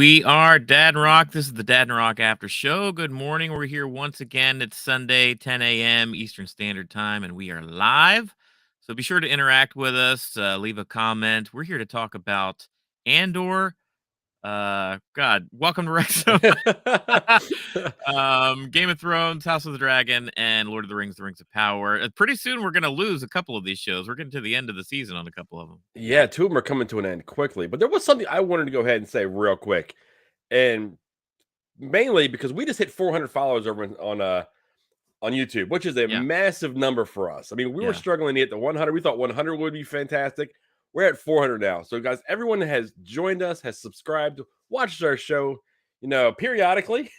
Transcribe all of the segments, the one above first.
We are Dadnarok. This is the Dadnarok Aftershow. Good morning. We're here once again. It's Sunday, 10 a.m. Eastern Standard Time, and we are live. So be sure to interact with us. Leave a comment. We're here to talk about Andor. Welcome to Wrexham. Game of Thrones, House of the Dragon, and Lord of the Rings, The Rings of Power. Pretty soon we're going to lose a couple of these shows. We're getting to the end of the season on a couple of them. Yeah, two of them are coming to an end quickly. But there was something I wanted to go ahead and say real quick. And mainly because we just hit 400 followers over on YouTube, which is a massive number for us. I mean, we were struggling to get to 100. We thought 100 would be fantastic. We're at 400 now. So, guys, everyone has joined us, has subscribed, watched our show, periodically.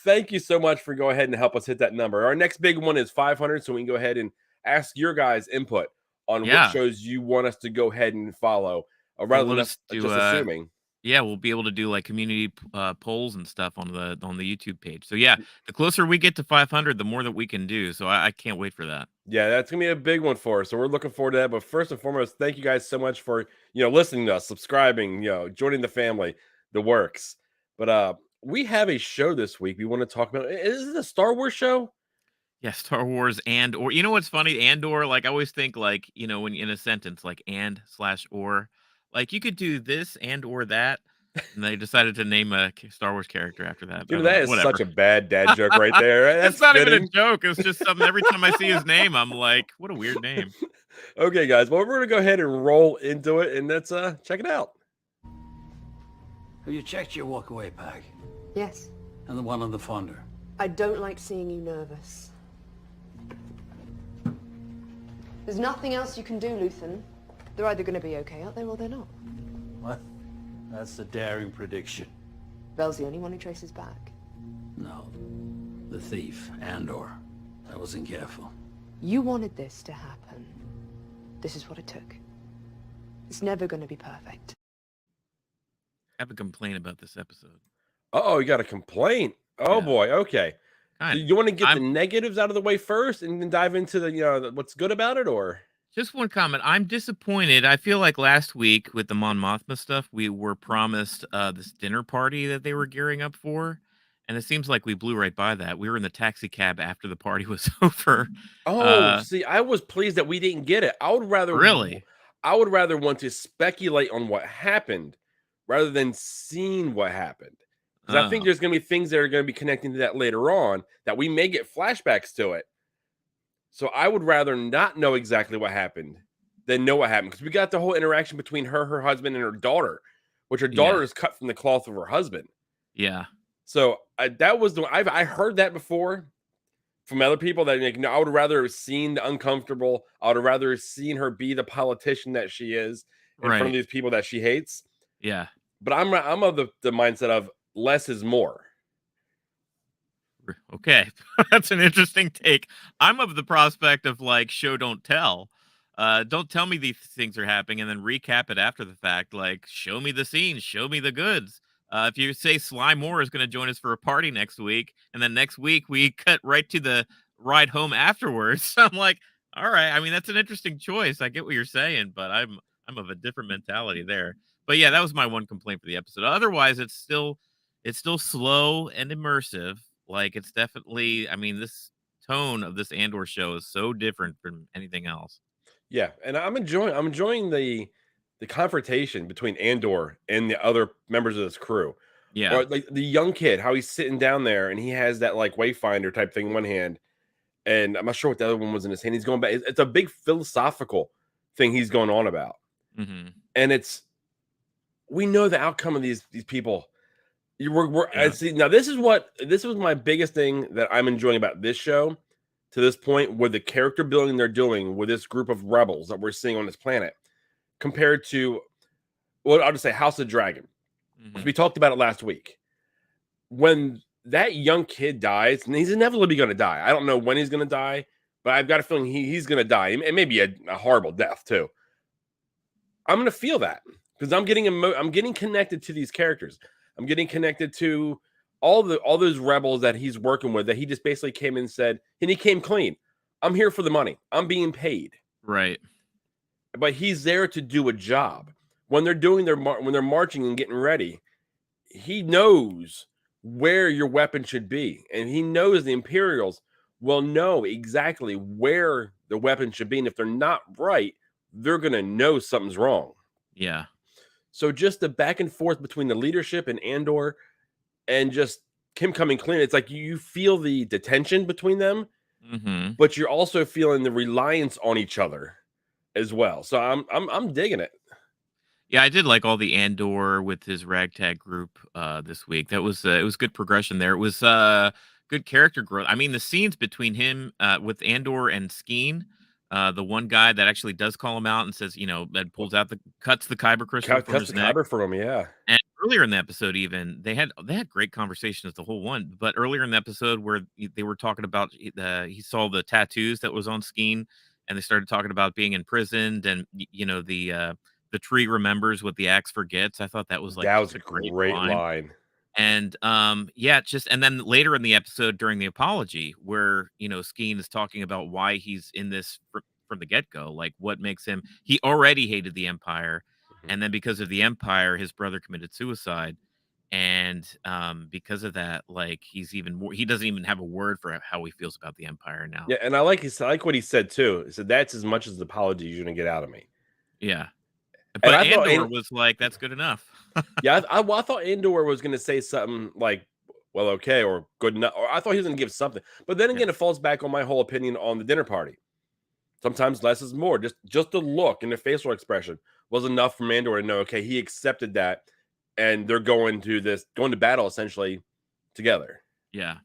Thank you so much for going ahead and help us hit that number. Our next big one is 500, so we can go ahead and ask your guys' input on what shows you want us to go ahead and follow, rather than us just assuming. Yeah, we'll be able to do like community polls and stuff on the YouTube page. So yeah, the closer we get to 500, the more that we can do. So I can't wait for that. Yeah, that's gonna be a big one for us. So we're looking forward to that. But first and foremost, thank you guys so much for listening to us, subscribing, joining the family, the works. But we have a show this week we want to talk about. Is it a Star Wars show? Yeah, Star Wars or you know what's funny? Andor, like I always think like, when in a sentence like and/or. Like, you could do this and or that, and they decided to name a Star Wars character after that. Dude, that is such a bad dad joke right there. That's not even a joke. It's just something every time I see his name, I'm like, what a weird name. Okay, guys. Well, we're going to go ahead and roll into it, and let's check it out. Have you checked your walk-away bag? Yes. And the one on the fonder? I don't like seeing you nervous. There's nothing else you can do, Luthen. They're either going to be okay out there or they're not. What? That's a daring prediction. Bel's the only one who traces back. No. The thief, Andor. I wasn't careful. You wanted this to happen. This is what it took. It's never going to be perfect. I have a complaint about this episode. Uh-oh, you got a complaint. Oh, boy. Okay. So you want to get the negatives out of the way first and then dive into the, what's good about it, or? Just one comment. I'm disappointed. I feel like last week with the Mon Mothma stuff, we were promised this dinner party that they were gearing up for. And it seems like we blew right by that. We were in the taxi cab after the party was over. Oh, see, I was pleased that we didn't get it. I would rather want to speculate on what happened rather than seeing what happened. Because I think there's going to be things that are going to be connecting to that later on that we may get flashbacks to it. So I would rather not know exactly what happened than know what happened. Because we got the whole interaction between her husband, and her daughter, which her daughter is cut from the cloth of her husband. Yeah. So that was I heard that before from other people that I would rather have seen the uncomfortable. I would have rather have seen her be the politician that she is in front of these people that she hates. Yeah. But I'm of the mindset of less is more. Okay, that's an interesting take. I'm of the prospect of like show don't tell. Don't tell me these things are happening and then recap it after the fact. Like, show me the scenes, show me the goods. If you say Sly Moore is going to join us for a party next week, and then next week we cut right to the ride home afterwards, I'm like, all right. I mean, that's an interesting choice. I get what you're saying, but I'm of a different mentality there. But yeah, that was my one complaint for the episode. Otherwise, it's still slow and immersive. Like, it's definitely, I mean, this tone of this Andor show is so different from anything else. Yeah, and I'm enjoying the confrontation between Andor and the other members of this crew. Yeah. Or like the young kid, how he's sitting down there and he has that like wayfinder type thing in one hand, and I'm not sure what the other one was in his hand. He's going back. It's a big philosophical thing he's going on about. Mm-hmm. And we know the outcome of these people. I see. Now, this was my biggest thing that I'm enjoying about this show to this point, with the character building they're doing with this group of rebels that we're seeing on this planet, compared to, well, I'll just say House of Dragon. Mm-hmm. We talked about it last week. When that young kid dies, and he's inevitably going to die. I don't know when he's going to die, but I've got a feeling he's going to die. It may be a horrible death too. I'm going to feel that because I'm getting connected to these characters. I'm getting connected to all those rebels that he's working with, that he just basically came in and said, and he came clean. I'm here for the money. I'm being paid. Right. But he's there to do a job. When they're marching and getting ready, he knows where your weapon should be, and he knows the Imperials will know exactly where the weapon should be, and if they're not right, they're gonna know something's wrong. Yeah. So just the back and forth between the leadership and Andor, and just him coming clean, it's like you feel the tension between them, but you're also feeling the reliance on each other as well. So I'm digging it. Yeah, I did like all the Andor with his ragtag group this week. That was it was good progression there. It was good character growth. I mean, the scenes between him with Andor and Skeen, the one guy that actually does call him out and says, that pulls out cuts the kyber crystal from Cuts his the neck. kyber from him, yeah. And earlier in the episode, even they had great conversations the whole one. But earlier in the episode, where they were talking about he saw the tattoos that was on Skeen, and they started talking about being imprisoned, and the tree remembers what the axe forgets. I thought that was like That was just a a great line. And and then later in the episode during the apology, where Skeen is talking about why he's in this from the get-go, like what makes him, he already hated the Empire, and then because of the Empire, his brother committed suicide. And because of that, like he's even more, he doesn't even have a word for how he feels about the Empire now. Yeah, and I like what he said too. He said that's as much as the apology you're gonna get out of me. Yeah. And But I thought Andor was like, that's good enough. Yeah, I thought Andor was going to say something like, well, okay, or good enough. Or I thought he was going to give something. But then again, it falls back on my whole opinion on the dinner party. Sometimes less is more. Just the look and the facial expression was enough for Andor to know, okay, he accepted that, and they're going to battle essentially together. Yeah.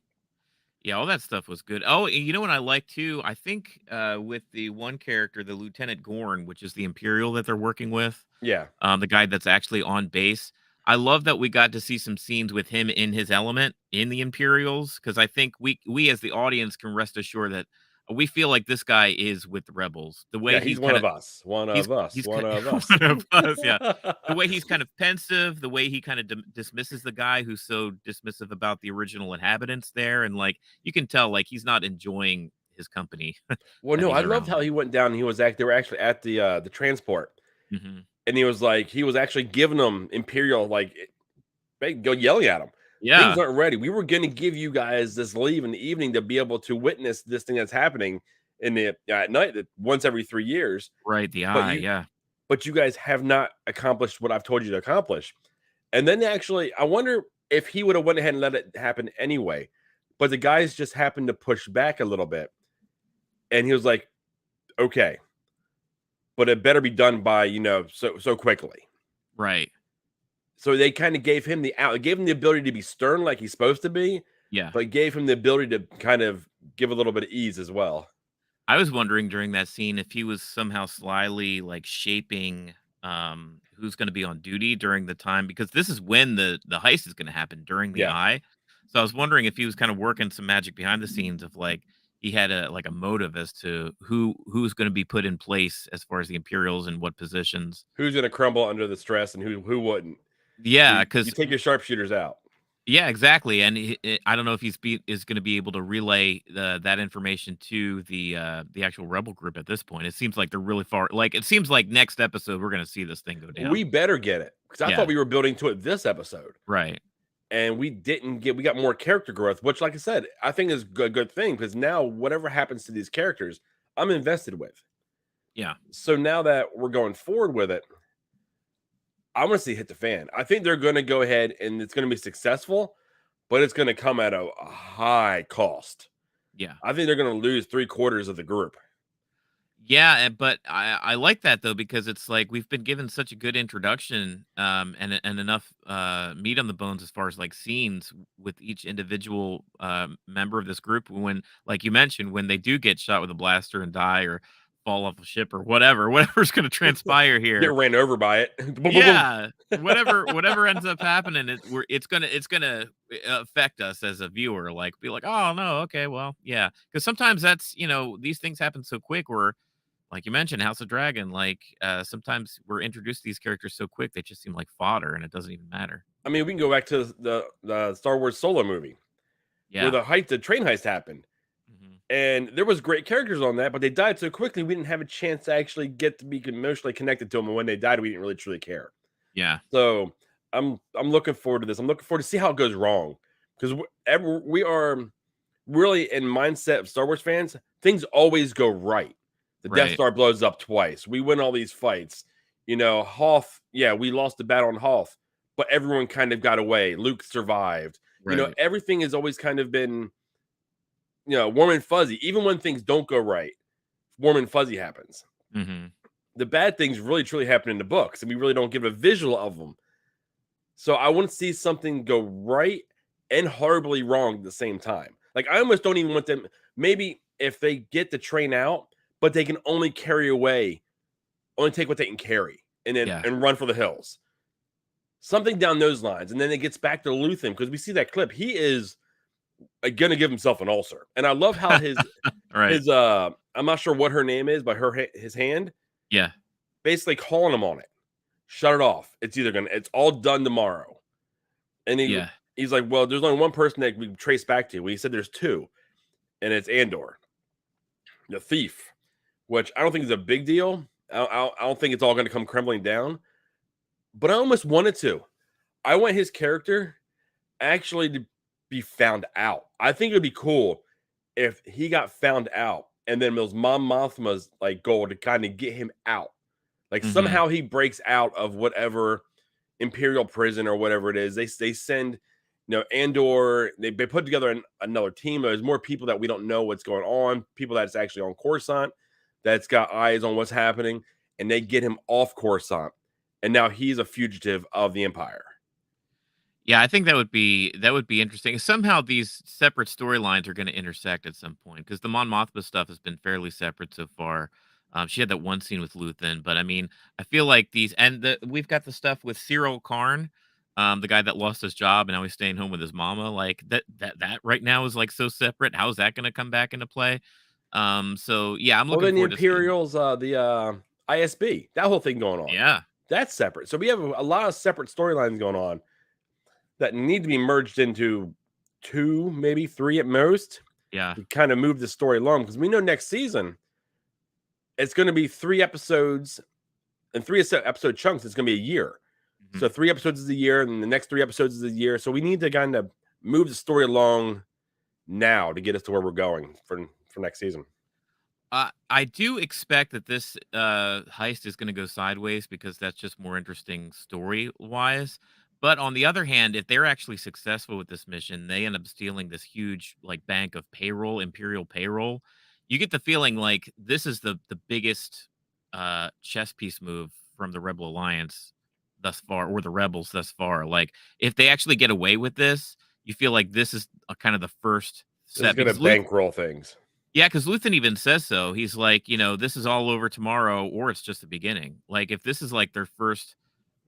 Yeah, all that stuff was good. Oh, you know what I like too? I think with the one character, the Lieutenant Gorn, which is the Imperial that they're working with, Yeah. the guy that's actually on base. I love that we got to see some scenes with him in his element in the Imperials, because I think we as the audience can rest assured that we feel like this guy is with the rebels. The way He's one of us. One of us. One of us, yeah. The way he's kind of pensive, the way he kind of dismisses the guy who's so dismissive about the original inhabitants there, and like you can tell, like he's not enjoying his company. Well, no, I loved how he went down. They were actually at the transport, and he was actually giving them Imperial, like, go yelling at them. Yeah, things aren't ready. We were going to give you guys this leave in the evening to be able to witness this thing that's happening at night, once every 3 years. Right, the eye, yeah. But you guys have not accomplished what I've told you to accomplish. And then actually, I wonder if he would have went ahead and let it happen anyway. But the guys just happened to push back a little bit. And he was like, okay, but it better be done by, so quickly. Right. So they kind of gave him the ability to be stern like he's supposed to be. Yeah. But gave him the ability to kind of give a little bit of ease as well. I was wondering during that scene if he was somehow slyly like shaping who's going to be on duty during the time, because this is when the heist is going to happen, during the eye. So I was wondering if he was kind of working some magic behind the scenes of like he had a motive as to who's going to be put in place as far as the Imperials and what positions. Who's going to crumble under the stress and who wouldn't. Yeah, because you take your sharpshooters out. Yeah, exactly. And I don't know if is going to be able to relay that information to the actual rebel group at this point. It seems like they're really far. Like it seems like next episode we're going to see this thing go down. We better get it, because I thought we were building to it this episode, right? And we didn't get. We got more character growth, which, like I said, I think is a good thing, because now whatever happens to these characters, I'm invested with. Yeah. So now that we're going forward with it, I want to see hit the fan. I think they're going to go ahead and it's going to be successful, but it's going to come at a high cost. Yeah. I think they're going to lose 3/4 of the group. Yeah, but I like that though, because it's like we've been given such a good introduction and enough meat on the bones as far as like scenes with each individual member of this group. When, like you mentioned, when they do get shot with a blaster and die or fall off a ship or whatever's going to transpire here, get ran over by it. Yeah, whatever ends up happening, it's gonna affect us as a viewer. Like, be like, oh no, okay, well, yeah, because sometimes that's these things happen so quick. Where, like you mentioned, House of Dragon, like sometimes we're introduced to these characters so quick they just seem like fodder, and it doesn't even matter. I mean, we can go back to the Star Wars Solo movie, where the train heist happened. And there was great characters on that, but they died so quickly we didn't have a chance to actually get to be emotionally connected to them. And when they died, we didn't really truly care. Yeah. So I'm looking forward to this. I'm looking forward to see how it goes wrong, because we are really in mindset of Star Wars fans. Things always go right. The Death Star blows up twice. We win all these fights. You know, Hoth. Yeah, we lost the battle on Hoth, but everyone kind of got away. Luke survived. Right. You know, everything has always kind of been, you know, warm and fuzzy. Even when things don't go right, warm and fuzzy happens. Mm-hmm. The bad things really truly happen in the books, and we really don't give a visual of them. So I want to see something go right and horribly wrong at the same time. Like, I almost don't even want them. Maybe if they get the train out, but they can only carry away, only take what they can carry, and then and run for the hills. Something down those lines, and then it gets back to Luthen, because we see that clip. He is gonna give himself an ulcer, and I love how his his I'm not sure what her name is, but his hand, basically calling him on it. Shut it off. It's all done tomorrow. And he's like, well, there's only one person that we can trace back to. Well, he said there's two, and it's Andor, the thief, which I don't think is a big deal. I don't think it's all going to come crumbling down, but I almost wanted to. I want his character actually to be found out. I think it would be cool if he got found out, and then it was Mon Mothma's like goal to kind of get him out. Like somehow he breaks out of whatever Imperial prison or whatever it is. They send, you know, Andor. They put together another team. There's more people that we don't know what's going on. People that's actually on Coruscant, that's got eyes on what's happening, and they get him off Coruscant, and now he's a fugitive of the Empire. Yeah, I think that would be interesting. Somehow these separate storylines are going to intersect at some point, because the Mon Mothma stuff has been fairly separate so far. She had that one scene with Luthen, but I mean, I feel like we've got the stuff with Cyril Karn, the guy that lost his job and now he's staying home with his mama. Like that right now is like so separate. How is that going to come back into play? So yeah, I'm looking forward to the Imperials, the ISB, that whole thing going on. Yeah, that's separate. So we have a lot of separate storylines going on that need to be merged into 2, maybe 3 at most. Yeah, to kind of move the story along, because we know next season it's going to be 3 episodes and 3 episode chunks. It's going to be a year. So 3 episodes is a year, and the next 3 episodes is a year. So we need to kind of move the story along now to get us to where we're going for next season. I do expect that this heist is going to go sideways, because that's just more interesting story-wise. But on the other hand, if they're actually successful with this mission, they end up stealing this huge like bank of payroll, Imperial payroll. You get the feeling like this is the biggest chess piece move from the Rebel Alliance thus far, or the Rebels thus far. Like, if they actually get away with this, you feel like this is kind of the first step. It's going to bankroll things. Yeah, because Luthen even says so. He's like, you know, this is all over tomorrow, or it's just the beginning. Like, if this is like their first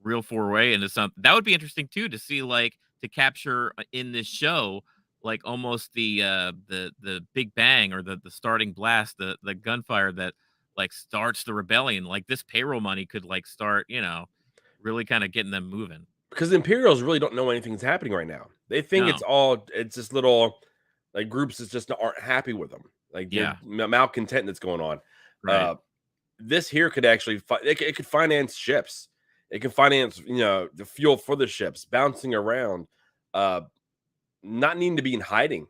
real foray into something, that would be interesting too, to see, like, to capture in this show, like almost the big bang, or the starting blast, the gunfire that like starts the rebellion. Like, this payroll money could like start, you know, really kind of getting them moving. Because the Imperials really don't know anything's happening right now. They think it's just little like groups that just aren't happy with them. Like, malcontent that's going on. Right. This here could actually it could finance ships. It can finance, you know, the fuel for the ships, bouncing around, not needing to be in hiding.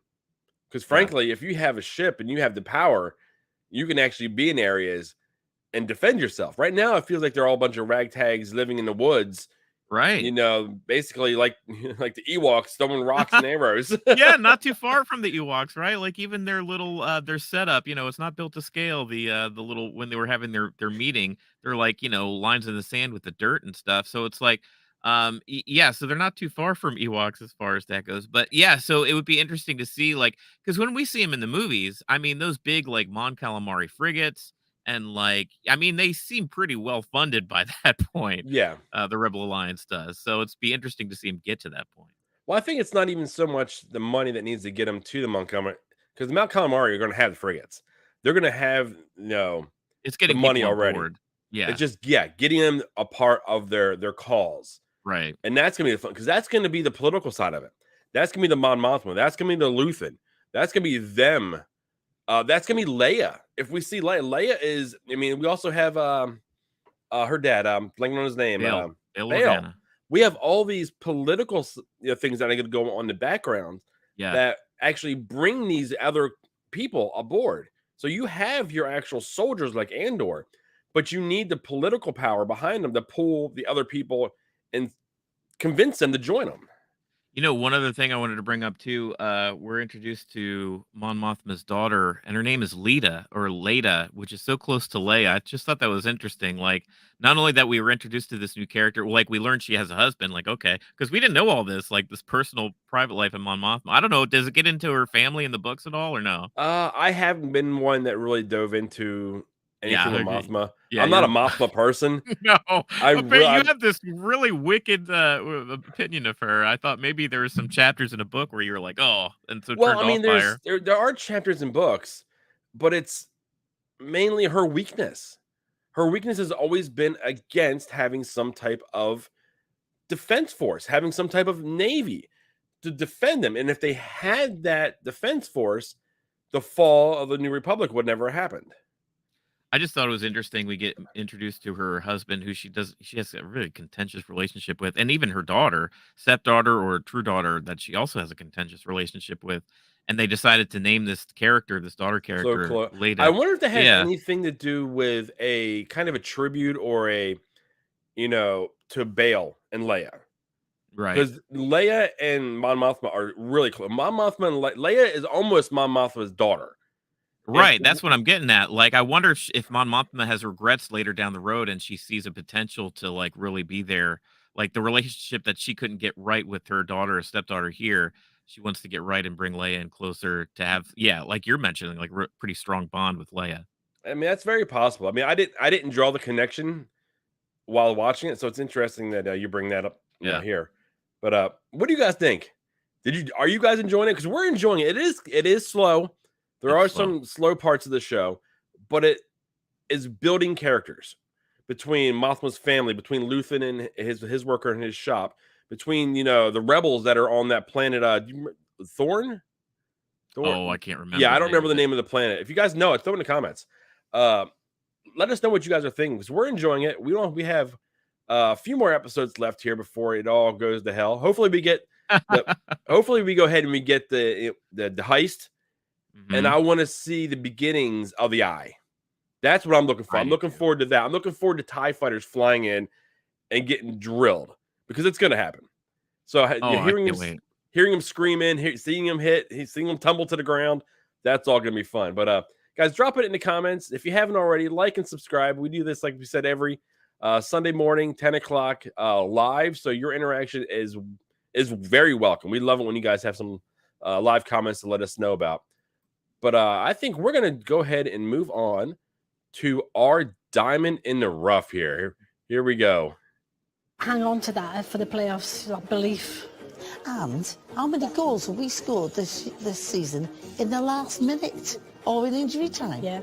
Because frankly, if you have a ship and you have the power, you can actually be in areas and defend yourself. Right now, it feels like they're all a bunch of ragtags living in the woods. Right. You know, basically like the Ewoks throwing rocks and arrows. Yeah, not too far from the Ewoks, right? Like, even their little their setup, you know, it's not built to scale. The little, when they were having their meeting, they're like, you know, lines in the sand with the dirt and stuff. So it's like yeah, so they're not too far from Ewoks as far as that goes. But yeah, so it would be interesting to see, like, because when we see them in the movies, I mean, those big like Mon Calamari frigates, and like, I mean, they seem pretty well funded by that point. Yeah. The Rebel Alliance does. So it's be interesting to see him get to that point. Well, I think it's not even so much the money that needs to get them to the Mon Calamari, because the Mount Calamari are going to have the frigates. They're going to have, you know, it's getting the money already. Board. Yeah. It's just, getting them a part of their cause. Right. And that's going to be the fun, because that's going to be the political side of it. That's going to be the Mon Mothma. That's going to be the Luthen. That's going to be them. That's going to be Leia. If we see Leia is, I mean, we also have her dad, blanking on his name. Bail. Bail. we have all these political things that are going to go on in the background that actually bring these other people aboard. So you have your actual soldiers like Andor, but you need the political power behind them to pull the other people and convince them to join them. You know, one other thing I wanted to bring up too, we're introduced to Mon Mothma's daughter, and her name is Leda or Leda, which is so close to Leia. I just thought that was interesting. Like, not only that we were introduced to this new character, like we learned she has a husband, like, okay, because we didn't know all this, like this personal private life of Mon Mothma. I don't know, does it get into her family in the books at all or no? I haven't been one that really dove into anything with Mothma. Yeah, I'm not a Mothma person. No, you have this really wicked opinion of her. I thought maybe there were some chapters in a book where you were like, oh, and so well, turned I mean, off by her. there are chapters in books, but it's mainly her weakness. Her weakness has always been against having some type of defense force, having some type of navy to defend them. And if they had that defense force, the fall of the New Republic would never have happened. I just thought it was interesting. We get introduced to her husband, who she has a really contentious relationship with, and even her daughter, stepdaughter or true daughter, that she also has a contentious relationship with. And they decided to name this character, this daughter character, Leda. I wonder if that has anything to do with a kind of a tribute or a, to Bail and Leia. Right. Because Leia and Mon Mothma are really close. Mon Mothma and Leia is almost Mon Mothma's daughter. Right, that's what I'm getting at. Like, I wonder if Mon Mothma has regrets later down the road, and she sees a potential to like really be there. Like the relationship that she couldn't get right with her daughter or stepdaughter here, she wants to get right and bring Leia in closer to have, like you're mentioning, like pretty strong bond with Leia. I mean, that's very possible. I mean, I didn't draw the connection while watching it, so it's interesting that you bring that up here. But what do you guys think? Are you guys enjoying it? Because we're enjoying it. It is slow. There are some slow parts of the show, but it is building characters between Mothma's family, between Luthen and his worker in his shop, between the rebels that are on that planet. Thorn? Oh, I can't remember. Yeah, I don't remember the name of the planet. If you guys know it, throw it in the comments. Let us know what you guys are thinking, because we're enjoying it. We have a few more episodes left here before it all goes to hell. Hopefully we get hopefully we go ahead and we get the heist. Mm-hmm. And I want to see the beginnings of the Eye. That's what I'm looking for. I'm looking forward to that. I'm looking forward to TIE fighters flying in and getting drilled, because it's going to happen. So hearing him scream in, seeing him hit, seeing him tumble to the ground, that's all going to be fun. But guys, drop it in the comments. If you haven't already, like and subscribe. We do this, like we said, every Sunday morning, 10 o'clock live. So your interaction is very welcome. We love it when you guys have some live comments to let us know about. But I think we're going to go ahead and move on to our diamond in the rough here. Here we go. Hang on to that for the playoffs, that belief. And how many goals have we scored this season in the last minute or in injury time? Yeah.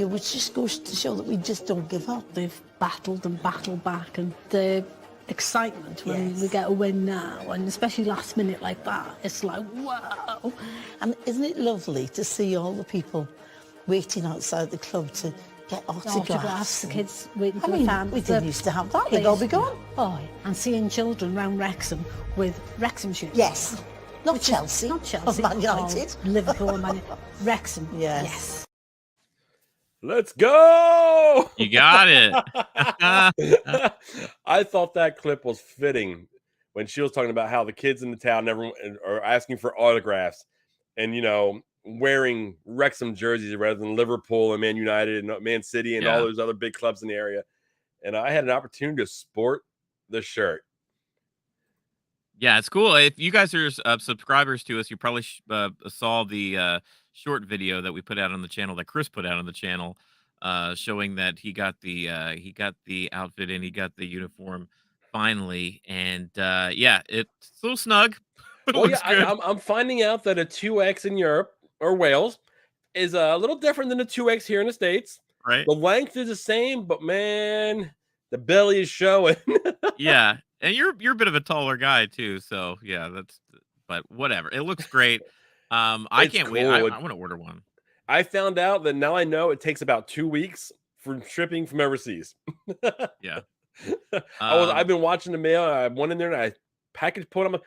Which just goes to show that we just don't give up. They've battled and battled back, and the excitement when we get a win now, and especially last minute like that, it's like, wow. And isn't it lovely to see all the people waiting outside the club to get autographs? The kids waiting for the fans. We didn't used to have that. They'd all be gone. Oh, and seeing children around Wrexham with Wrexham shirts. Yes. Not Chelsea. Not Chelsea. Man United. Liverpool, Wrexham. Yes. Let's go! You got it. I thought that clip was fitting when she was talking about how the kids in the town are asking for autographs and, wearing Wrexham jerseys rather than Liverpool and Man United and Man City and all those other big clubs in the area. And I had an opportunity to sport the shirt. Yeah, it's cool. If you guys are subscribers to us, you probably saw the short video that we put out on the channel, that Chris put out on the channel, showing that he got the outfit and he got the uniform finally. And it's a little snug. I'm finding out that a 2X in Europe or Wales is a little different than a 2X here in the States. Right. The length is the same, but man, the belly is showing. Yeah. And you're a bit of a taller guy too, so yeah, but whatever. It looks great. I can't wait. I want to order one. I found out that now I know it takes about 2 weeks for shipping from overseas. Yeah. I've been watching the mail. I went in there and I package put them.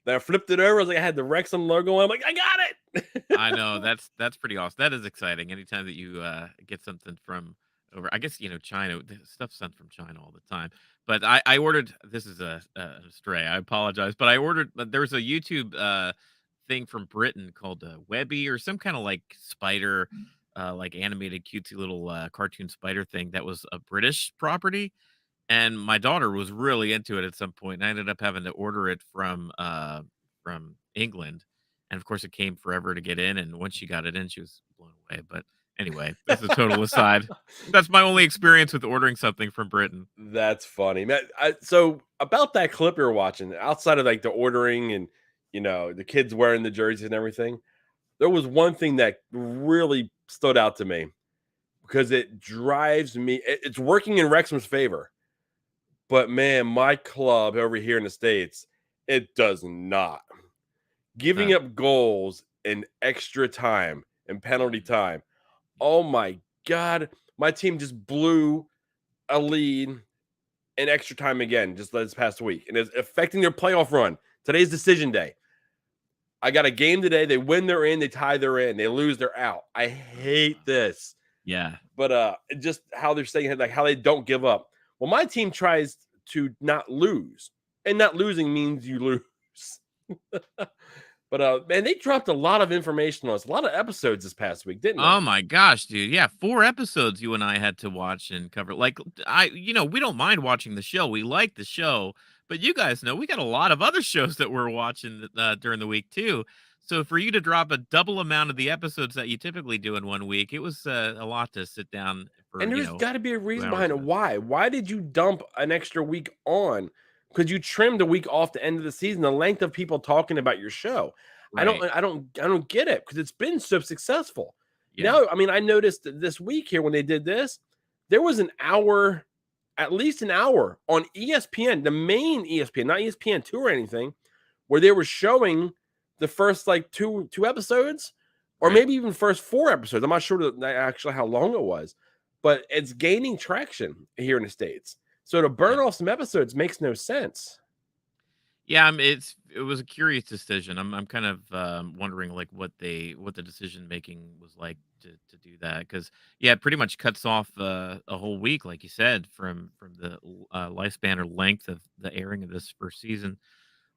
Then I flipped it over. I was like, I had the Wrexham logo on. I'm like, I got it. I know that's pretty awesome. That is exciting. Anytime that you get something from over, I guess China, the stuff's sent from China all the time. But I ordered. This is a stray. I apologize, but I ordered. There was a YouTube thing from Britain called Webby or some kind of like spider, like animated cutesy little cartoon spider thing that was a British property. And my daughter was really into it at some point, and I ended up having to order it from England. And of course, it came forever to get in. And once she got it in, she was blown away. But anyway, that's a total aside. That's my only experience with ordering something from Britain. That's funny, man. So about that clip you're watching, outside of like the ordering and the kids wearing the jerseys and everything, there was one thing that really stood out to me because it drives me. It's working in Wrexham's favor. But man, my club over here in the States, it does not. Giving up goals in extra time and penalty time. Oh my God. My team just blew a lead in extra time again just this past week. And it's affecting their playoff run. Today's decision day. I got a game today. They win, they're in. They tie, they're in. They lose, they're out. I hate this. Yeah. But just how they're saying it, like how they don't give up. Well, my team tries to not lose, and not losing means you lose. But man, they dropped a lot of information on us, a lot of episodes this past week, didn't they? Oh my gosh, dude. Yeah, 4 episodes you and I had to watch and cover. Like we don't mind watching the show. We like the show, but you guys know we got a lot of other shows that we're watching during the week too. So for you to drop a double amount of the episodes that you typically do in 1 week, it was a lot to sit down for. And there's got to be a reason behind it. Why did you dump an extra week on? Because you trimmed a week off the end of the season, the length of people talking about your show. Right. I don't get it because it's been so successful. Yeah. Now, I mean, I noticed this week here when they did this, there was an hour, at least an hour on ESPN, the main ESPN, not ESPN2 or anything, where they were showing the first like two episodes, or maybe even first 4 episodes. I'm not sure actually how long it was, but it's gaining traction here in the States. So to burn off some episodes makes no sense. Yeah, it was a curious decision. I'm kind of wondering like what the decision making was like to do that, because it pretty much cuts off a whole week, like you said, from the lifespan or length of the airing of this first season.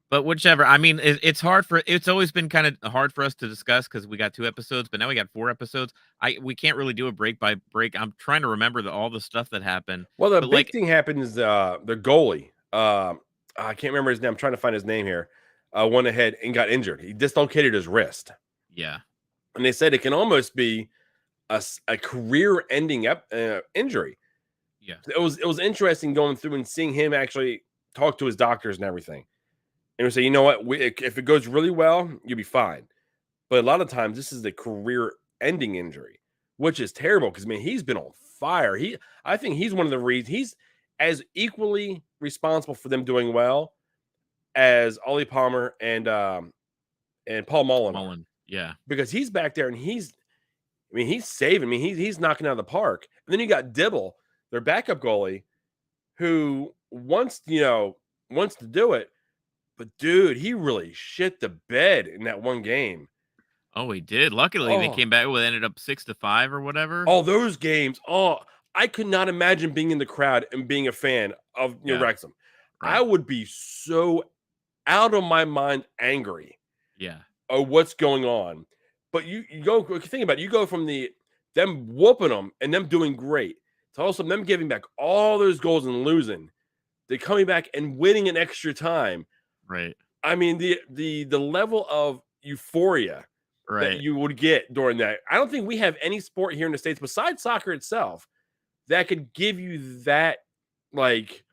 But whichever, I mean, it's always been kind of hard for us to discuss because we got 2 episodes, but now we got 4 episodes. We can't really do a break by break. I'm trying to remember all the stuff that happened. Well, the big thing happened is the goalie. I can't remember his name. I'm trying to find his name here. Went ahead and got injured. He dislocated his wrist. Yeah. And they said it can almost be a career-ending injury. Yeah. It was interesting going through and seeing him actually talk to his doctors and everything. And we say, you know what? If it goes really well, you'll be fine. But a lot of times, this is a career-ending injury, which is terrible because, I mean, he's been on fire. I think he's one of the reasons. He's as equally responsible for them doing well as Ollie Palmer and Paul Mullen. Yeah. Because he's back there and he's saving. I mean, he's knocking out of the park. And then you got Dibble, their backup goalie, who wants to do it. But dude, he really shit the bed in that one game. Oh, he did. Luckily, they came back ended up 6-5 or whatever. All those games. I could not imagine being in the crowd and being a fan of Wrexham. Right. I would be so out of my mind angry. Yeah. Of what's going on. But you think about it, you go from them whooping them and them doing great to also them giving back all those goals and losing. They're coming back and winning in extra time. Right. I mean, the level of euphoria that you would get during that. I don't think we have any sport here in the States besides soccer itself that could give you that, like,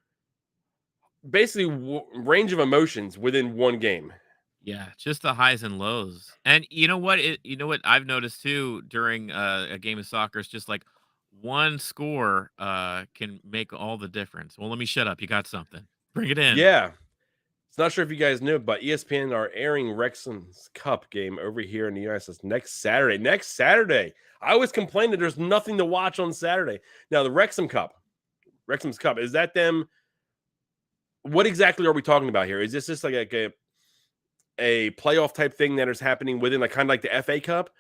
basically range of emotions within one game. Yeah, just the highs and lows. And you know what? I've noticed too during a game of soccer, it's just like one score can make all the difference. Well, let me shut up. You got something. Bring it in. Yeah. It's not sure if you guys knew, but ESPN are airing Wrexham's Cup game over here in the United States next Saturday. I always complain that there's nothing to watch on Saturday. Now, the Wrexham's Cup, is that them what exactly are we talking about here? Is this just like a playoff type thing that is happening within like kind of like the FA Cup?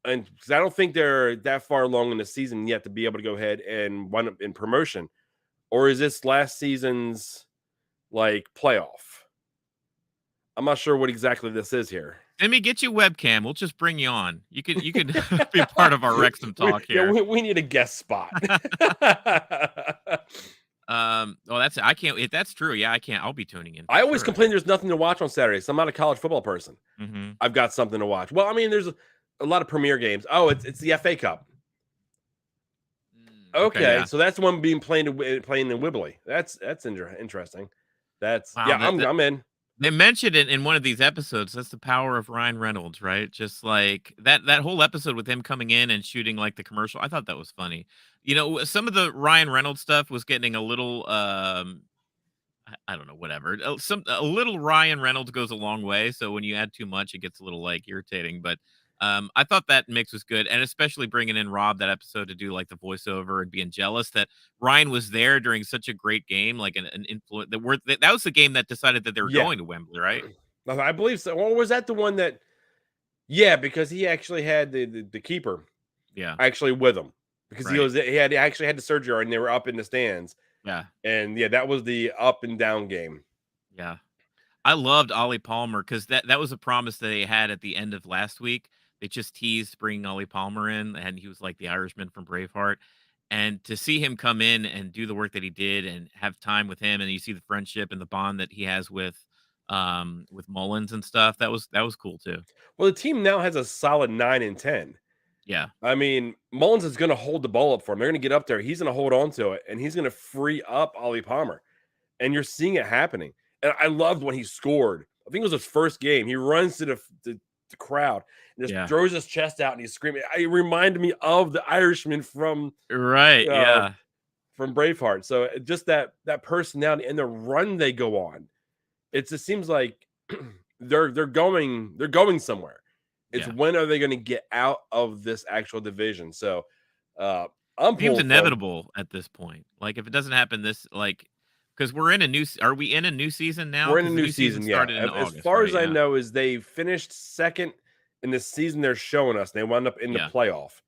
And because I don't think they're that far along in the season yet to be able to go ahead and wind up in promotion, or is this last season's like playoff? I'm not sure what exactly this is here. Let me get you webcam. We'll just bring you on. You could be part of our Wrexham talk here. We need a guest spot. Well, I can't. If that's true, yeah, I can't. I'll be tuning in. I always complain there's nothing to watch on Saturdays. I'm not a college football person. Mm-hmm. I've got something to watch. Well, I mean, there's a lot of premier games. Oh, it's the FA Cup. Okay, yeah. So that's the one being playing in Wibbly. That's interesting. That's wow, yeah. I'm in. They mentioned it in one of these episodes. That's the power of Ryan Reynolds, right? Just like that whole episode with him coming in and shooting like the commercial. I thought that was funny. You know, some of the Ryan Reynolds stuff was getting a little I don't know, whatever. A little Ryan Reynolds goes a long way. So when you add too much, it gets a little like irritating. But I thought that mix was good, and especially bringing in Rob that episode to do like the voiceover and being jealous that Ryan was there during such a great game, like an influence. That was the game that decided that they were going to Wembley, right? I believe so. Or was that the one that? Yeah, because he actually had the keeper, actually with him because he actually had the surgery and they were up in the stands. Yeah, and that was the up and down game. Yeah, I loved Ollie Palmer because that was a promise that they had at the end of last week. They just teased bringing Ollie Palmer in, and he was like the Irishman from Braveheart. And to see him come in and do the work that he did and have time with him, and you see the friendship and the bond that he has with Mullins and stuff, that was cool too. Well, the team now has a solid 9 and 10. Yeah. I mean, Mullins is going to hold the ball up for him. They're going to get up there. He's going to hold on to it, and he's going to free up Ollie Palmer. And you're seeing it happening. And I loved when he scored. I think it was his first game. He runs to the crowd and just throws his chest out and he's screaming. It reminded me of the Irishman from from Braveheart. So just that personality and the run they go on. It just seems like they're going somewhere. It's when are they going to get out of this actual division? So I'm seems inevitable at this point. Like if it doesn't happen because we're in a new. Are we in a new season now? We're in a new season. Started in as August, far as I know, is they finished second in the season they're showing us. And they wound up in the playoff.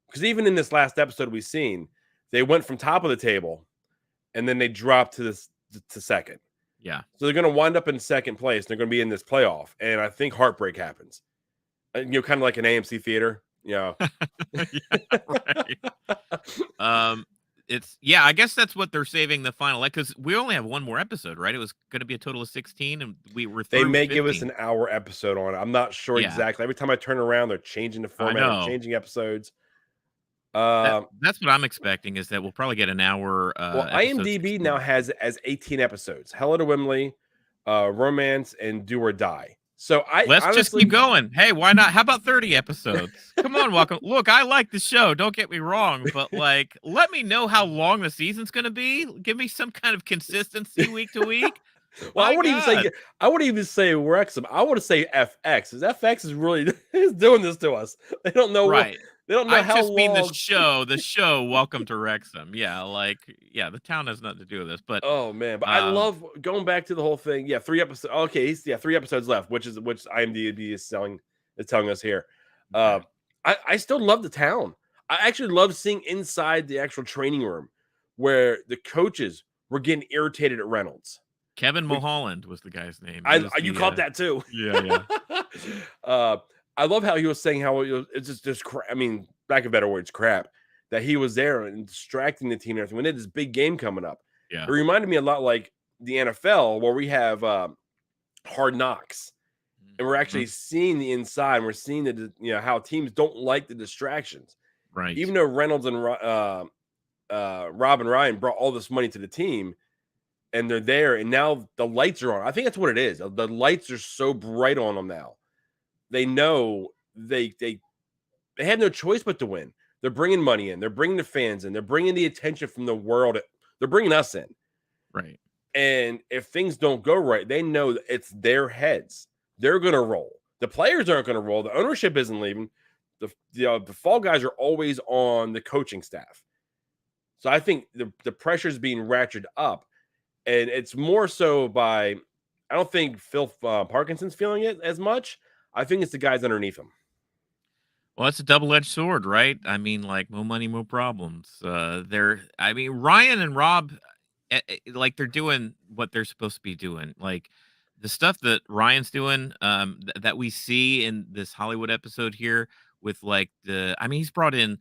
Because even in this last episode we've seen, they went from top of the table, and then they dropped to second. Yeah. So they're going to wind up in second place. And they're going to be in this playoff, and I think heartbreak happens. Kind of like an AMC theater. Yeah. Right. I guess that's what they're saving the final, because we only have one more episode, right? It was going to be a total of 16, and we were through. They may 15. give us an hour episode on it. I'm not sure exactly. Every time I turn around, they're changing the format, changing episodes. That's what I'm expecting, is that we'll probably get an hour. IMDb now has as 18 episodes: Hello to Wembley, Romance, and Do or Die. So let's just keep going. Hey, why not? How about 30 episodes? Come on, welcome. Look, I like the show. Don't get me wrong, but let me know how long the season's going to be. Give me some kind of consistency week to week. Well, I wouldn't even say Wrexham. I would say FX. Because FX is really is doing this to us. They don't know they don't know how long. I just mean the show. Welcome to Wrexham. Yeah, the town has nothing to do with this. But oh man, but I love going back to the whole thing. Yeah, 3 episodes. Okay, 3 episodes left, which IMDb is telling us here. I still love the town. I actually love seeing inside the actual training room where the coaches were getting irritated at Reynolds. Kevin Mulholland was the guy's name. You caught that too. Yeah. I love how he was saying how it's just I mean, back in better words, crap, that he was there and distracting the team and everything. When they had this big game coming up. Yeah. It reminded me a lot like the NFL, where we have Hard Knocks. And we're actually seeing the inside, and we're seeing how teams don't like the distractions. Right. Even though Reynolds and Rob and Ryan brought all this money to the team, and they're there, and now the lights are on. I think that's what it is. The lights are so bright on them now. They know they have no choice but to win. They're bringing money in. They're bringing the fans in. They're bringing the attention from the world. They're bringing us in. Right. And if things don't go right, they know that it's their heads. They're going to roll. The players aren't going to roll. The ownership isn't leaving. The fall guys are always on the coaching staff. So I think the pressure is being ratcheted up. And it's more so by, I don't think Phil Parkinson's feeling it as much. I think it's the guys underneath him. Well, it's a double-edged sword, right? I mean, like, more money, more problems. I mean, Ryan and Rob, like, they're doing what they're supposed to be doing. Like, the stuff that Ryan's doing, that we see in this Hollywood episode here with, like, I mean, he's brought in,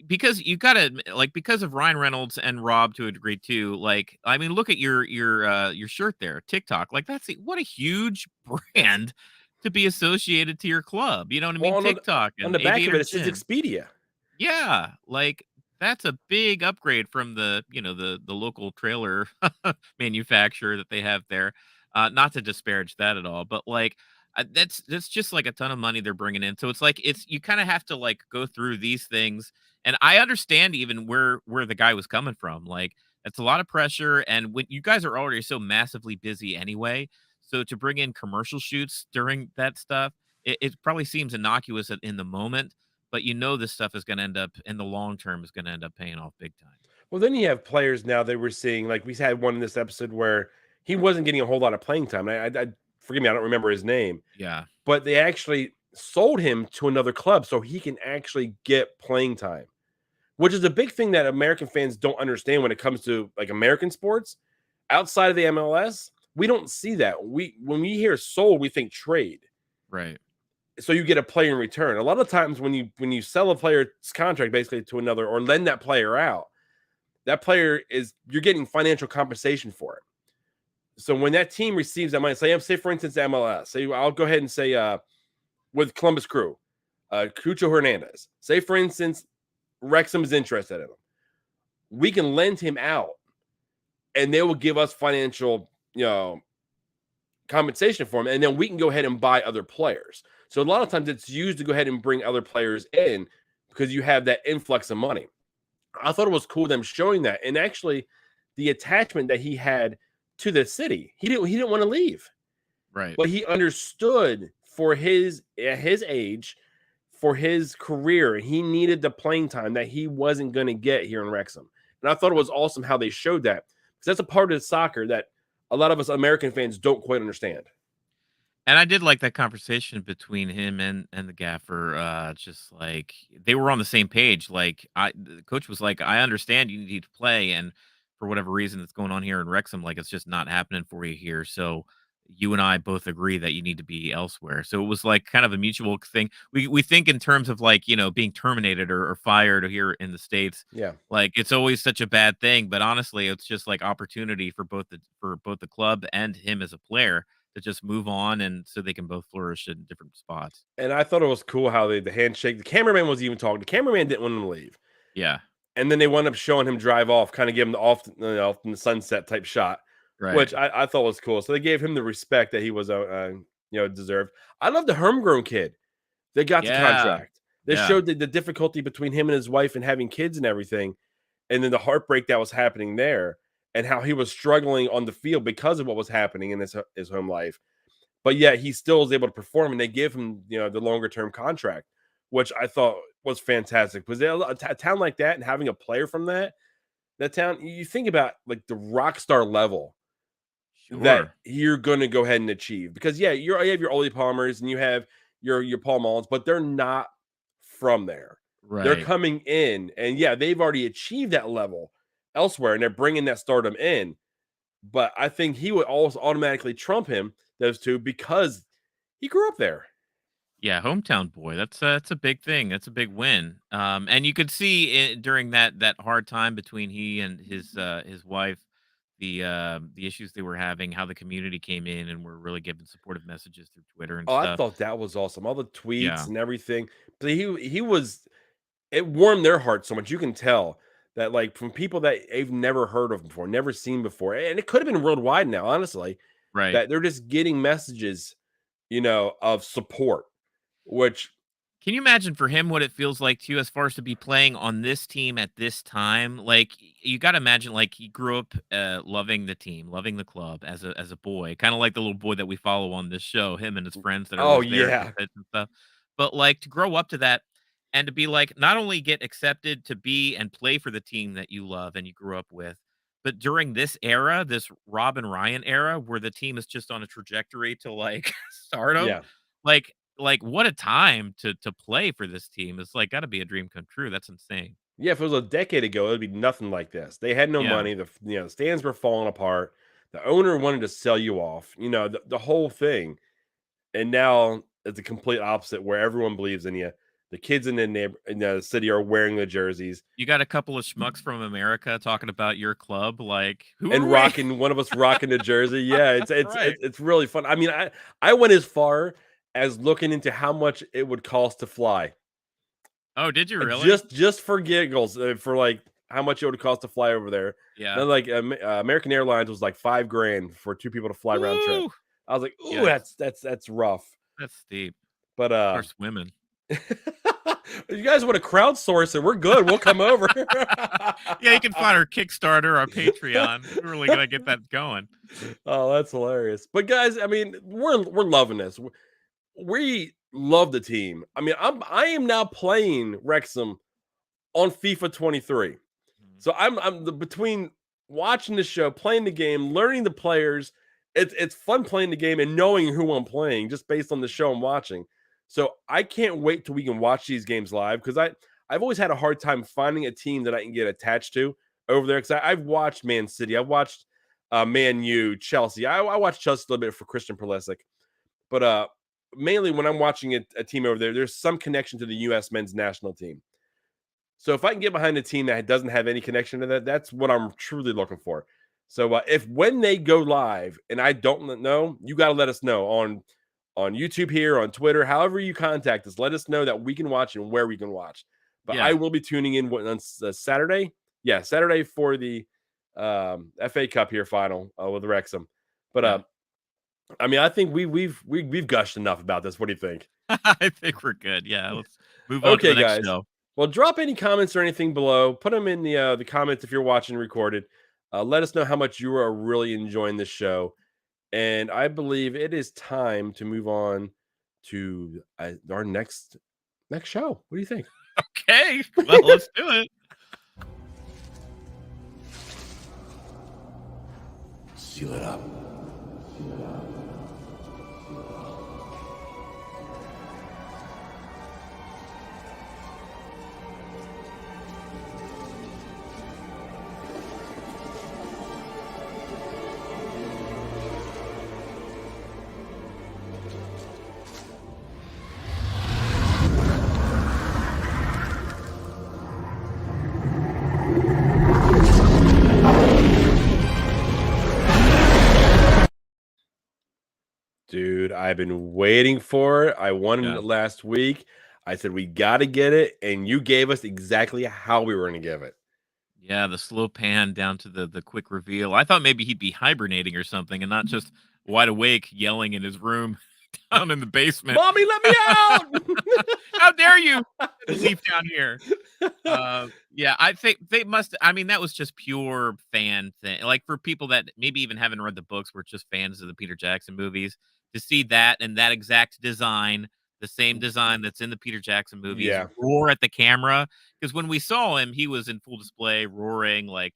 because you gotta admit, like, because of Ryan Reynolds and Rob to a degree too. Like, I mean, look at your shirt there, TikTok. Like, what a huge brand to be associated to your club. You know what I Well, mean? on TikTok on and the back of Aviator it, it says Gin. Expedia. Yeah, like, that's a big upgrade from the local trailer manufacturer that they have there. Not to disparage that at all, but, like, that's just, like, a ton of money they're bringing in. So it's like, you kinda have to, like, go through these things, and I understand even where the guy was coming from. Like, it's a lot of pressure, and when you guys are already so massively busy anyway, so to bring in commercial shoots during that stuff, it probably seems innocuous in the moment, but this stuff is gonna end up in the long term is gonna end up paying off big time. Well, then you have players now that we're seeing, like we had one in this episode where he wasn't getting a whole lot of playing time. I forgive me, I don't remember his name, Yeah, but they actually sold him to another club so he can actually get playing time, which is a big thing that American fans don't understand when it comes to like American sports. Outside of the MLS, we don't see that. When we hear sold, we think trade. right. So you get a player in return. A lot of times when you sell a player's contract basically to another or lend that player out, that player you're getting financial compensation for it. So when that team receives that money, say for instance MLS, say I'll go ahead and say with Columbus Crew, Cucho Hernandez. Say for instance, Wrexham is interested in him. We can lend him out, and they will give us financial, compensation for him, and then we can go ahead and buy other players. So a lot of times it's used to go ahead and bring other players in because you have that influx of money. I thought it was cool them showing that, and actually the attachment that he had to the city. He didn't want to leave, Right. but he understood for his at his age, for his career, he needed the playing time that he wasn't going to get here in Wrexham. And I thought it was awesome how they showed that, because that's a part of soccer that a lot of us American fans don't quite understand. And I did like that conversation between him and the gaffer. Just like they were on the same page. Like, the coach was like, "I understand you need to play, and for whatever reason that's going on here in Wrexham, like, it's just not happening for you here. So you and I both agree that you need to be elsewhere." So it was like kind of a mutual thing. We think in terms of, like, being terminated or fired here in the States. Yeah. Like, it's always such a bad thing, but honestly, it's just like opportunity for both the club and him as a player to just move on, and so they can both flourish in different spots. And I thought it was cool how the handshake, the cameraman was even talking. The cameraman didn't want him to leave. Yeah, And then they wound up showing him drive off, kind of give him the off, in the sunset type shot, right. which I thought was cool. So they gave him the respect that he was, deserved. I love the homegrown kid that got the Yeah, contract. They yeah, showed the difficulty between him and his wife and having kids and everything, and then the heartbreak that was happening there, and how he was struggling on the field because of what was happening in his home life. But yet he still was able to perform, and they give him, the longer term contract, which I thought was fantastic. Because a town like that and having a player from that town, you think about like the rock star level that sure. you're going to go ahead and achieve. Because you have your Oli Palmers and you have your Paul Mullins, but they're not from there. They're Right. coming in, and they've already achieved that level elsewhere, and they're bringing that stardom in. But I think he would always automatically trump him, those two, because he grew up there. Yeah, hometown boy. That's a big thing. That's a big win. And you could see it during that hard time between he and his wife, the issues they were having, how the community came in and were really giving supportive messages through Twitter and Oh, I stuff. thought that was awesome. All the tweets Yeah, and everything. But he was, it warmed their hearts so much. You can tell that, like, from people that they've never heard of before, never seen before. And it could have been worldwide now, honestly, right. that they're just getting messages, of support, which, Can you imagine for him what it feels like too, as far as to be playing on this team at this time? Like, you got to imagine, like, he grew up loving the team, loving the club as a boy, kind of like the little boy that we follow on this show, him and his friends that are oh always there at the yeah. pits and stuff. But like to grow up to that and to be like not only get accepted to be and play for the team that you love and you grew up with, But during this era, this Rob and Ryan era, where the team is just on a trajectory to like stardom, Yeah. like what a time to play for this team. It's like got to be a dream come true. That's insane. Yeah, if it was a decade ago, it'd be nothing like this. They had no Yeah. money. The stands were falling apart. The owner wanted to sell you off. The whole thing. And now it's a complete opposite, where everyone believes in you. The kids in the city are wearing the jerseys You got a couple of schmucks from America talking about your club, like who and are we? rocking one of us rocking the jersey. Yeah, it's Right. it's really fun. I mean, I went as far as looking into how much it would cost to fly. Oh, did you really? Just for giggles, for like how much it would cost to fly over there. Yeah. Then like American Airlines was like $5,000 for 2 people to fly round trip. Woo! I was like, ooh, Yikes. that's rough. That's steep. But Of course, women. you guys want to crowdsource it? We're good. We'll come over. Yeah, you can find our Kickstarter, our Patreon. We're really gonna get that going. Oh, that's hilarious. But guys, I mean, we're loving this. We love the team. I mean, I am now playing Wrexham on FIFA 23. So between watching the show, playing the game, learning the players. It's fun playing the game and knowing who I'm playing just based on the show I'm watching. So I can't wait till we can watch these games live, because I've always had a hard time finding a team that I can get attached to over there. Because I've watched Man City, I've watched Man U, Chelsea. I watched Chelsea a little bit for Christian Pulisic, but mainly when I'm watching a team over there, there's some connection to the U.S. men's national team. So if I can get behind a team that doesn't have any connection to that, that's what I'm truly looking for. So if when they go live and I don't know, you got to let us know on YouTube here, on Twitter, however you contact us. Let us know that we can watch and where we can watch. But Yeah. I will be tuning in on Saturday. Yeah, Saturday for the FA Cup here final with Wrexham. But I mean, I think we've gushed enough about this. What do you think? I think we're good. Yeah, let's move on to the next guys. show. Well, drop any comments or anything below. Put them in the comments if you're watching recorded. Let us know how much you are really enjoying this show. And I believe it is time to move on to our next show. What do you think? Okay, well, let's do it. Seal it up. Dude, I've been waiting for it. I wanted it last week. I said, we got to get it. And you gave us exactly how we were going to give it. Yeah, the slow pan down to the quick reveal. I thought maybe he'd be hibernating or something and not just wide awake yelling in his room down in the basement. Mommy, let me out! How dare you leave down here? Yeah, I think they must. I mean, that was just pure fan thing. Like for people that maybe even haven't read the books, were just fans of the Peter Jackson movies, to see that and that exact design, the same design that's in the Peter Jackson movies, roar at the camera. Because when we saw him, he was in full display, roaring, like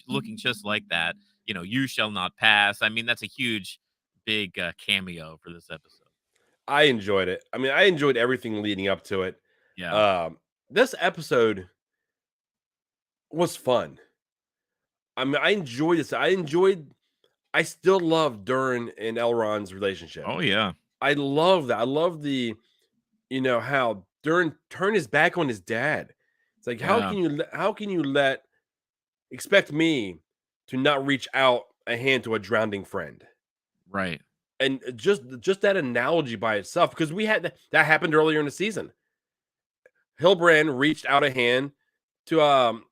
looking just like that. You know, you shall not pass. I mean, that's a huge, big cameo for this episode. I enjoyed it. I mean, I enjoyed everything leading up to it. Yeah. This episode was fun. I mean, I enjoyed this. I still love Durin and Elrond's relationship. Oh, yeah. I love that. I love how Durin turned his back on his dad. It's like, how can you expect me to not reach out a hand to a drowning friend? Right. And just that analogy by itself, because we had that happened earlier in the season. Hilbrand reached out a hand to man,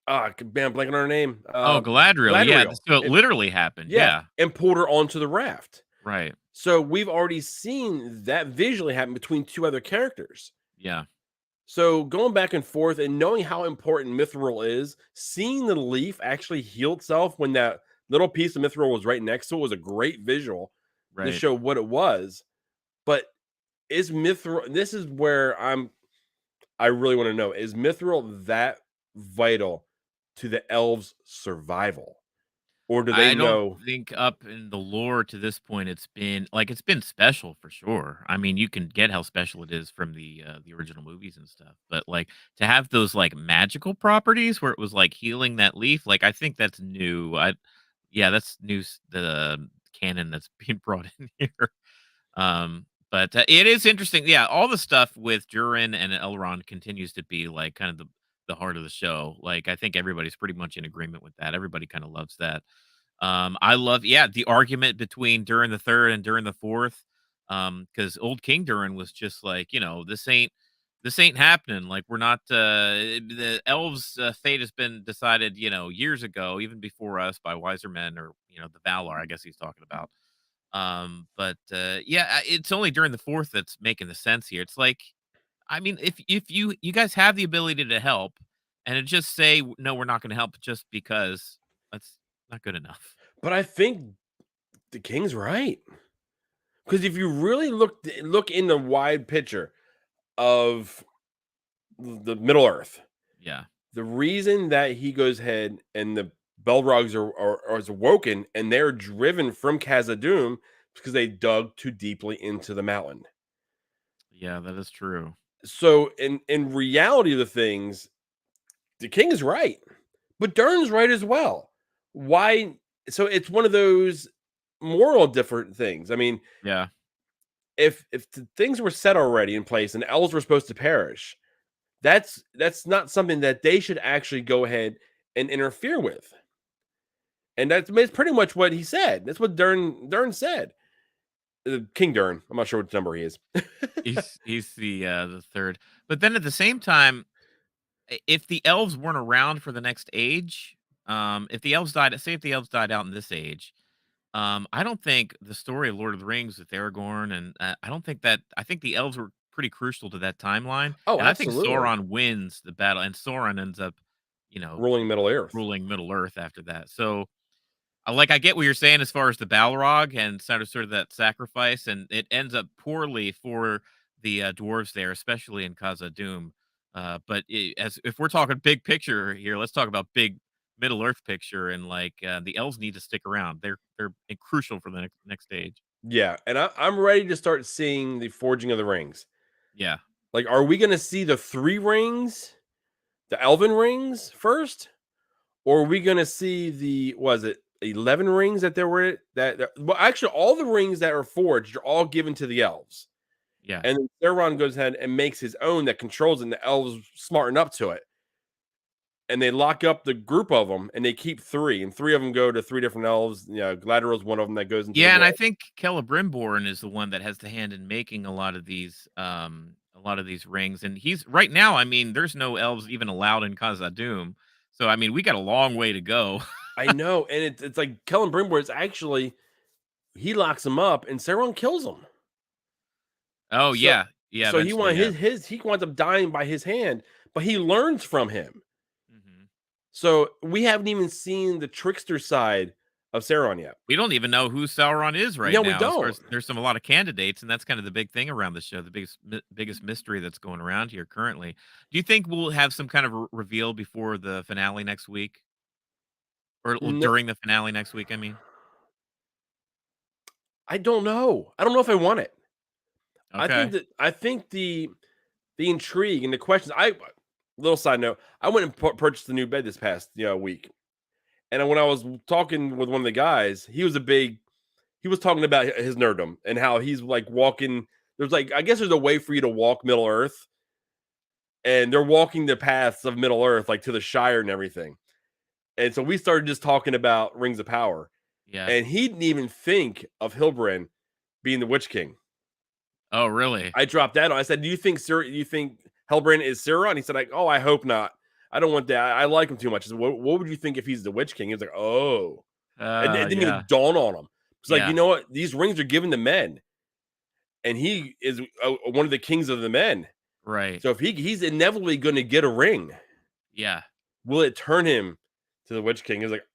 I'm blanking on her name. Galadriel. Yeah, so it literally happened. Yeah, and pulled her onto the raft. Right. So we've already seen that visually happen between two other characters. Yeah. So going back and forth and knowing how important Mithril is, seeing the leaf actually heal itself when that little piece of Mithril was right next to it was a great visual to show what it was. But is Mithril? This is where I really want to know: is Mithril that vital to the elves' survival? Or do they I don't know? think up in the lore to this point it's been special for sure. I mean, you can get how special it is from the original movies and stuff, but like to have those like magical properties where it was like healing that leaf, like I think that's new. That's the canon that's being brought in here. But it is interesting. Yeah, all the stuff with Durin and Elrond continues to be like kind of the heart of the show. Like I think everybody's pretty much in agreement with that. Everybody kind of loves that. I love, the argument between Durin the Third and Durin the Fourth, because old King Durin was just like, this ain't happening. Like we're not. The elves' fate has been decided, years ago, even before us, by wiser men, or the Valar. I guess he's talking about. But it's only during the fourth that's making the sense here. It's like, I mean, if you guys have the ability to help, and it just say no, we're not going to help just because that's not good enough. But I think the king's right. Because if you really look in the wide picture of the Middle Earth, Yeah. the reason that he goes ahead and the Balrogs are awoken and they're driven from Khazad-dûm because they dug too deeply into the mountain. Yeah, that is true. So in reality of the things, the king is right, but Durin's right as well. Why? So it's one of those moral different things. I mean, Yeah. if the things were set already in place and elves were supposed to perish, that's not something that they should actually go ahead and interfere with. And that's pretty much what he said. That's what Durin said. King Durin. I'm not sure what number he is. He's the third. But then at the same time, if the elves weren't around for the next age, if the elves died, say if the elves died out in this age, I don't think the story of Lord of the Rings with Aragorn, and I think the elves were pretty crucial to that timeline. Oh, And I think absolutely. Sauron wins the battle, and Sauron ends up, Ruling Middle Earth. ruling Middle Earth after that. So I get what you're saying as far as the Balrog and sort of that sacrifice, and it ends up poorly for the dwarves there, especially in Khazad-dûm. But as if we're talking big picture here, let's talk about big Middle Earth picture, and like the elves need to stick around. They're crucial for the next stage. Yeah, and I'm ready to start seeing the forging of the rings. Yeah. Like, are we going to see the 3 rings, the elven rings first? Or are we going to see the, was it 11 rings that there were, well, actually, all the rings that are forged are all given to the elves. Yeah. And then Sauron goes ahead and makes his own that controls it, and the elves smarten up to it. And they lock up the group of them, and they keep 3, and 3 of them go to 3 different elves. Galadriel's one of them that goes into Yeah, the and I world. think Celebrimbor is the one that has the hand in making a lot of these rings. And he's right now, I mean, there's no elves even allowed in Khazad-dûm. So I mean, we got a long way to go. I know, and it's like Celebrimbor is actually, he locks him up, and Sauron kills him. Oh So, yeah. Yeah, so he eventually, he winds up dying by his hand, but he learns from him. Mhm. So we haven't even seen the trickster side of Sauron yet. We don't even know who Sauron is right No, now. we As far don't. as there's a lot of candidates, and that's kind of the big thing around the show, the biggest mystery that's going around here currently. Do you think we'll have some kind of reveal before the finale next week, or No, during the finale next week? I mean, I don't know. I don't know if I want it. okay, I think the intrigue and the questions. Little side note, I went and purchased a new bed this past week, and when I was talking with one of the guys, he was talking about his nerddom and how he's like walking. There's like, I guess there's a way for you to walk Middle Earth, and they're walking the paths of Middle Earth, like to the Shire and everything. And so we started just talking about Rings of Power, yeah. and he didn't even think of Hilbrand being the Witch King. Oh, really? I dropped that on. I said, "Do you think Hilbrand is Sauron?" He said, "Like, oh, I hope not. I don't want that. I like him too much." I said, what would you think if he's the Witch King? He was like, "Oh," and it didn't Yeah, even dawn on him. It's like, yeah, you know what? These rings are given to men, and he is one of the kings of the men. right. So if he's inevitably going to get a ring, Yeah. will it turn him to the Witch King? It was like,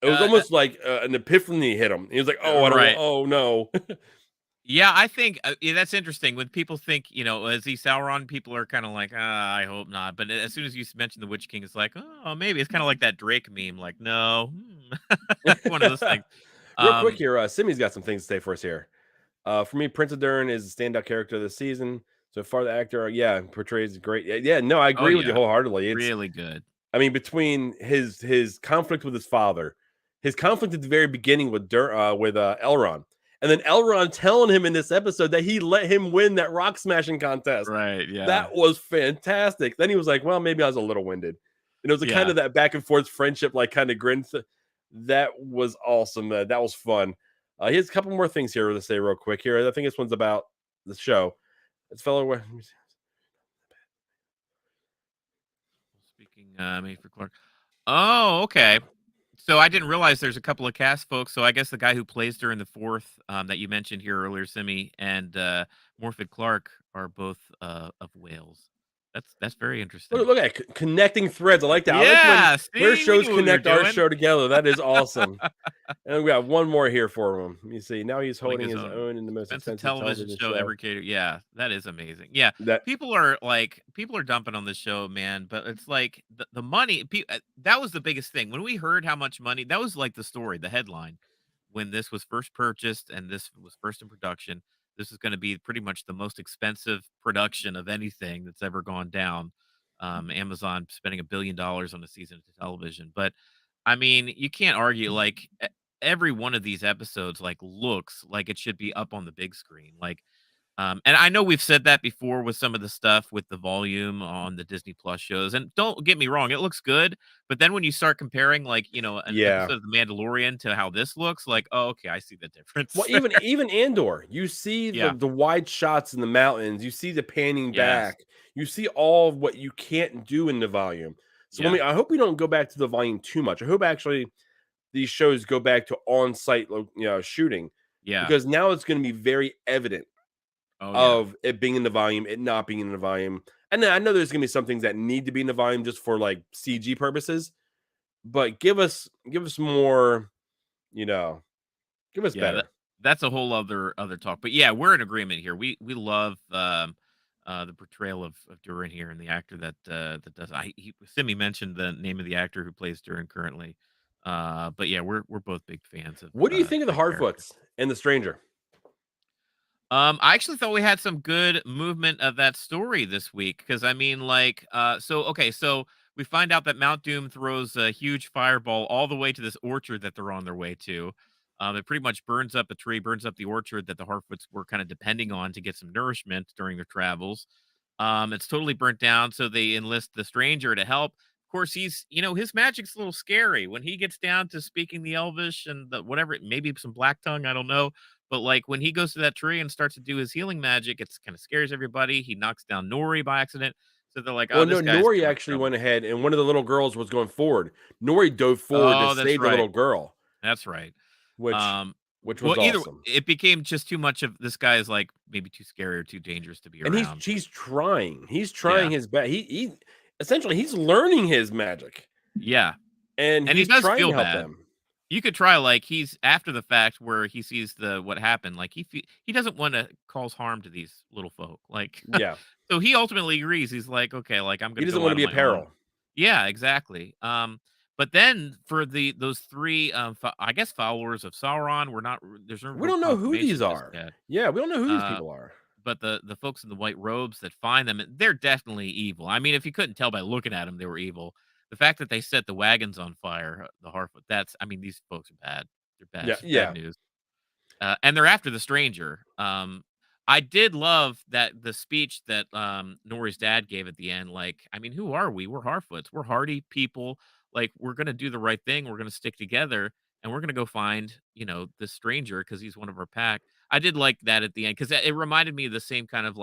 it was Uh, uh, almost like an epiphany hit him. He was like, "Oh, I don't want. right. Oh no." Yeah, I think that's interesting. When people think, is he Sauron? People are kind of like, I hope not. But as soon as you mention the Witch King, it's like, oh, maybe. It's kind of like that Drake meme. Like, no, one of those things. Real quick Um, here, Simi's got some things to say for us here. For me, Prince of Durin is the standout character of the season. So far, the actor, portrays great. Yeah, no, I oh agree with you yeah, wholeheartedly. really good. I mean, between his conflict with his father, his conflict at the very beginning with Elrond, and then Elrond telling him in this episode that he let him win that rock smashing contest. Right. Yeah. That was fantastic. Then he was like, "Well, maybe I was a little winded." And it was a kind Yeah. of that back and forth friendship, like kind of grin. That was awesome. That was fun. He has a couple more things here to say real quick. Here, I think this one's about the show. It's fellow. Speaking, made for Clark. Oh, okay. So I didn't realize there's a couple of cast folks. So I guess the guy who plays during the fourth that you mentioned here earlier, Simi, and Morfydd Clark are both of Wales. That's very interesting. Look at connecting threads. I like that. I like Yeah, when their see, we shows knew what we were connect our doing. show together. That is awesome. And we got one more here for him. You see, now he's Holding holding his own in the most expensive expensive television show ever created. Yeah, that is amazing. Yeah, That people are dumping on this show, man. But it's like the money. That was the biggest thing when we heard how much money. That was like the story, the headline when this was first purchased and this was first in production. This is going to be pretty much the most expensive production of anything that's ever gone down. Amazon spending $1 billion on a season of television, but I mean, you can't argue every one of these episodes looks like it should be up on the big screen. And I know we've said that before with some of the stuff with the volume on the Disney Plus shows. And don't get me wrong, it looks good. But then when you start comparing, an yeah. episode of The Mandalorian to how this looks, oh, okay, I see the difference. Well, even Andor, you see the wide shots in the mountains, you see the panning back, you see all of what you can't do in the volume. So I hope we don't go back to the volume too much. I hope actually these shows go back to on-site, shooting. Yeah. Because now it's going to be very evident of it being in the volume, it not being in the volume. And I know there's going to be some things that need to be in the volume just for CG purposes, but give us more, give us better. That's a whole other talk. But yeah, we're in agreement here. We love the portrayal of Durin here and the actor that does. Simi mentioned the name of the actor who plays Durin currently. But yeah, we're both big fans of. What do you think of the Harfoots and the Stranger? I actually thought we had some good movement of that story this week because I mean, so we find out that Mount Doom throws a huge fireball all the way to this orchard that they're on their way to. It pretty much burns up a tree, burns up the orchard that the Harfoots were kind of depending on to get some nourishment during their travels. It's totally burnt down, so they enlist the Stranger to help. Of course, he's, his magic's a little scary when he gets down to speaking the Elvish and the whatever, maybe some Black Tongue, I don't know. But when he goes to that tree and starts to do his healing magic, it's kind of scares everybody. He knocks down Nori by accident. So they're like, well, no, Nori actually went ahead and one of the little girls was going forward. Nori dove forward to save the little girl. That's right. Which was awesome. It became just too much of this guy is maybe too scary or too dangerous to be around. And he's trying. He's trying his best. He essentially he's learning his magic. Yeah. And he's he does trying feel to help bad. them. You could try he's after the fact where he sees what happened. He doesn't want to cause harm to these little folk. Yeah. So he ultimately agrees. He's like, okay, I'm going to. He doesn't want to be a peril. Yeah, exactly. But then for those three, I guess followers of Sauron, we don't know who these are. Yeah, we don't know who these people are. But the folks in the white robes that find them, they're definitely evil. I mean, if you couldn't tell by looking at them, they were evil. The fact that they set the wagons on fire, the Harfoot, these folks are bad. They're bad. Yeah. Bad news. And they're after the Stranger. I did love that the speech that Nori's dad gave at the end. Who are we? We're Harfoots. We're hardy people. We're going to do the right thing. We're going to stick together. And we're going to go find, the Stranger because he's one of our pack. I did like that at the end because it reminded me of the same kind of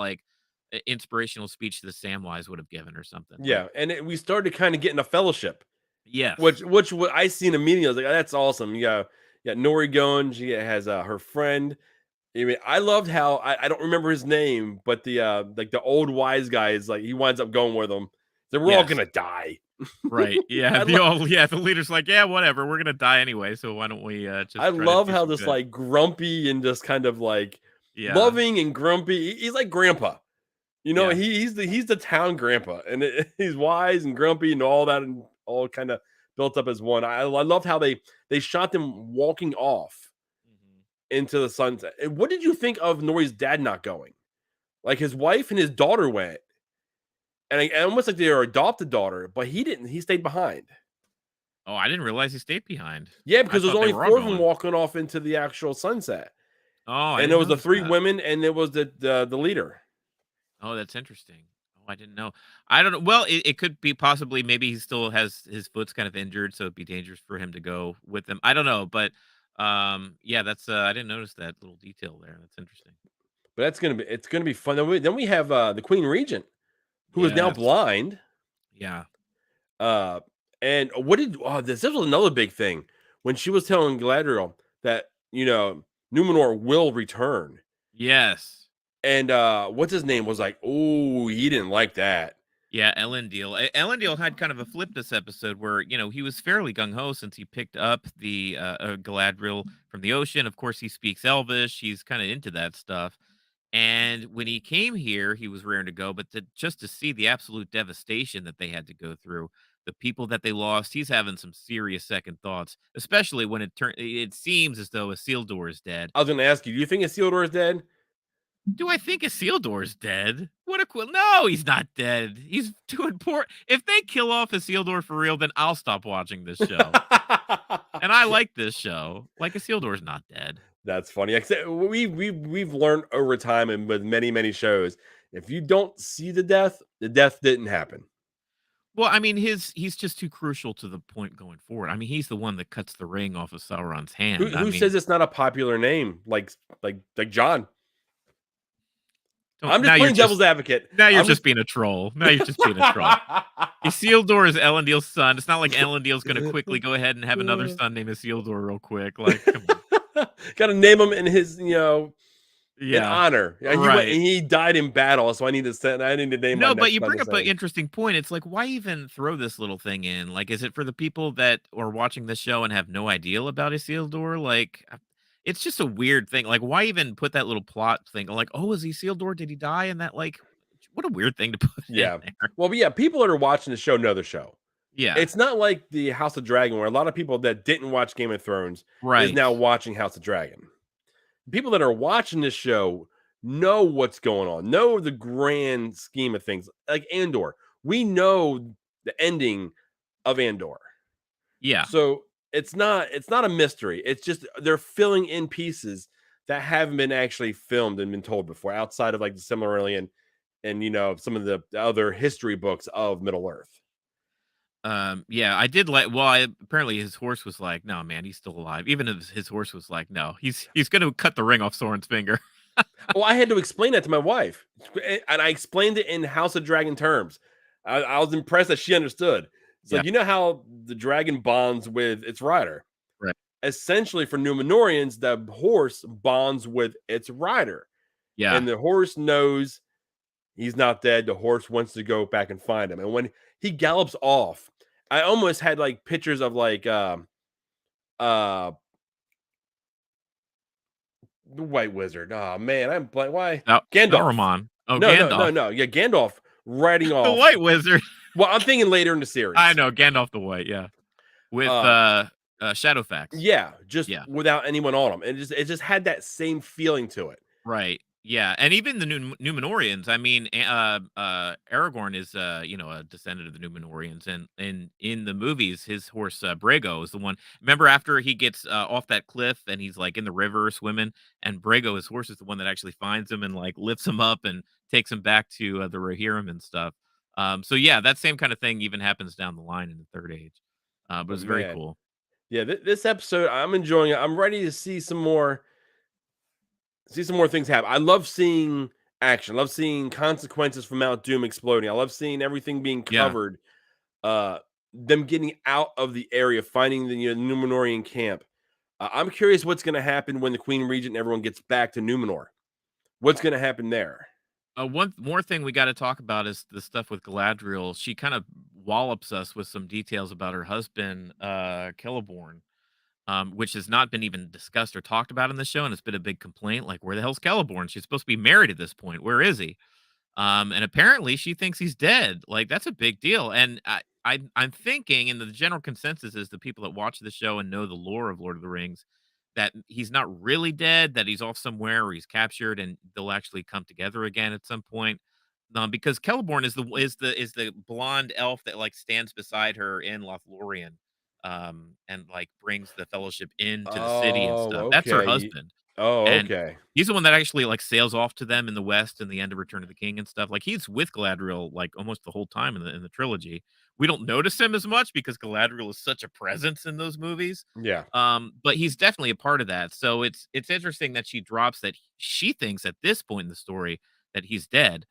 inspirational speech that Samwise would have given or something. Yeah, and we started kind of getting a fellowship. Yes. Which I seen immediately. I was like, oh, that's awesome. You got Nori going. She has her friend. I mean, I loved how I don't remember his name, but the old wise guy is he winds up going with them. We're all gonna die. Right. Yeah. The leader's like, yeah, whatever. We're gonna die anyway. So why don't we just I love how this grumpy and just kind of Yeah. loving and grumpy. He's like grandpa. You know, Yeah. he's the town grandpa, and he's wise and grumpy and all that, and all kind of built up as one. I loved how they shot them walking off into the sunset. And what did you think of Nori's dad not going? Like his wife and his daughter went, and almost like their adopted daughter, but he didn't. He stayed behind. Oh, I didn't realize he stayed behind. Yeah, I because there's thought they only were all 4 of them going. walking off into the actual sunset, Oh, I and didn't it was the notice 3 that. women, and it was the leader. Oh, that's interesting. Oh, I didn't know. I don't know. Well, it could be possibly maybe he still has his foot's kind of injured, so it'd be dangerous for him to go with them. I don't know, but yeah, that's I didn't notice that little detail there. That's interesting. But it's gonna be fun. Then we have the Queen Regent, who is now Yes. blind. Yeah. Uh, and what did this was another big thing when she was telling Galadriel that Numenor will return, Yes. and what's his name was like, oh, he didn't like that. Yeah, Elendil had kind of a flip this episode where, he was fairly gung-ho since he picked up the Galadriel from the ocean. Of course, he speaks Elvish. He's kind of into that stuff. And when he came here, he was raring to go. But just to see the absolute devastation that they had to go through, the people that they lost, he's having some serious second thoughts, especially when it seems as though Isildur is dead. I was going to ask you, do you think Isildur is dead? Do I think Isildur's dead? What a no, he's not dead. He's too important. If they kill off Isildur for real, then I'll stop watching this show. And I like this show. Like Isildur's not dead. That's funny. We've learned over time and with many shows, if you don't see the death didn't happen. Well, I mean, he's just too crucial to the point going forward. I mean, he's the one that cuts the ring off of Sauron's hand. Who says it's not a popular name like John? I'm just playing devil's advocate. Now you're just being a troll. Isildur is Elendil's son. It's not like Elendil's going to quickly go ahead and have another son named Isildur real quick. Like, come on. Got to name him in his, in Yeah. honor. Right. He died in battle, so I need to name. No, but you bring up an interesting point. It's like, why even throw this little thing in? Like, is it for the people that are watching this show and have no idea about Isildur? Like, it's just a weird thing. Like, why even put that little plot thing? Like, oh, is Isildur? Did he die? And that, like, what a weird thing to put in there. Well, but yeah, people that are watching the show know the show. Yeah. It's not like the House of Dragon, where a lot of people that didn't watch Game of Thrones is now watching House of Dragon. People that are watching this show know what's going on, know the grand scheme of things. Like Andor, we know the ending of Andor. Yeah. So it's not a mystery. It's just they're filling in pieces that haven't been actually filmed and been told before, outside of like the Silmarillion and some of the other history books of Middle Earth. Yeah, I did like. Well, apparently his horse was like, "No, man, he's still alive." Even if his horse was like, "No, he's going to cut the ring off Soren's finger." Well, I had to explain that to my wife, and I explained it in House of Dragon terms. I was impressed that she understood. So you know how the dragon bonds with its rider, right? Essentially, for Numenorians, the horse bonds with its rider. Yeah, and the horse knows he's not dead. The horse wants to go back and find him, and when he gallops off, I almost had like pictures of like the White Wizard. Oh man, I'm like, why? Gandalf. Saruman. Oh, no, Gandalf. no. Yeah, Gandalf riding off. The White Wizard. Well, I'm thinking later in the series. I know, Gandalf the White, yeah. With Shadowfax. Yeah, without anyone on him. And it just had that same feeling to it. Right. Yeah, and even the Numenorians. I mean, Aragorn is, a descendant of the Numenorians, and in the movies, his horse Brago is the one. Remember, after he gets off that cliff and he's like in the river swimming, and Brago, his horse, is the one that actually finds him and like lifts him up and takes him back to the Rohirrim and stuff. So yeah, that same kind of thing even happens down the line in the Third Age. But it's very cool. Yeah, this episode, I'm enjoying it. I'm ready to see some more things happen. I love seeing action. I love seeing consequences from Mount Doom exploding. I love seeing everything being covered. Them getting out of the area, finding the Numenorian camp. I'm curious what's going to happen when the Queen Regent and everyone gets back to Numenor. What's going to happen there? One more thing we got to talk about is the stuff with Galadriel. She kind of wallops us with some details about her husband, Celeborn. which has not been even discussed or talked about in the show, and it's been a big complaint. Like, where the hell's Celeborn? She's supposed to be married at this point. Where is he? And apparently she thinks he's dead. Like, that's a big deal. And I'm thinking, and the general consensus is the people that watch the show and know the lore of Lord of the Rings, that he's not really dead, that he's off somewhere or he's captured, and they'll actually come together again at some point. Because Celeborn is the blonde elf that like stands beside her in Lothlorien, and like brings the Fellowship into the city and Oh, stuff. That's her okay. husband. Oh, And okay. he's the one that actually, like, sails off to them in the West in the end of Return of the King and stuff. Like, he's with Galadriel, like, almost the whole time in the trilogy. We don't notice him as much because Galadriel is such a presence in those movies. Yeah. But he's definitely a part of that. So it's interesting that she drops that she thinks at this point in the story that he's dead.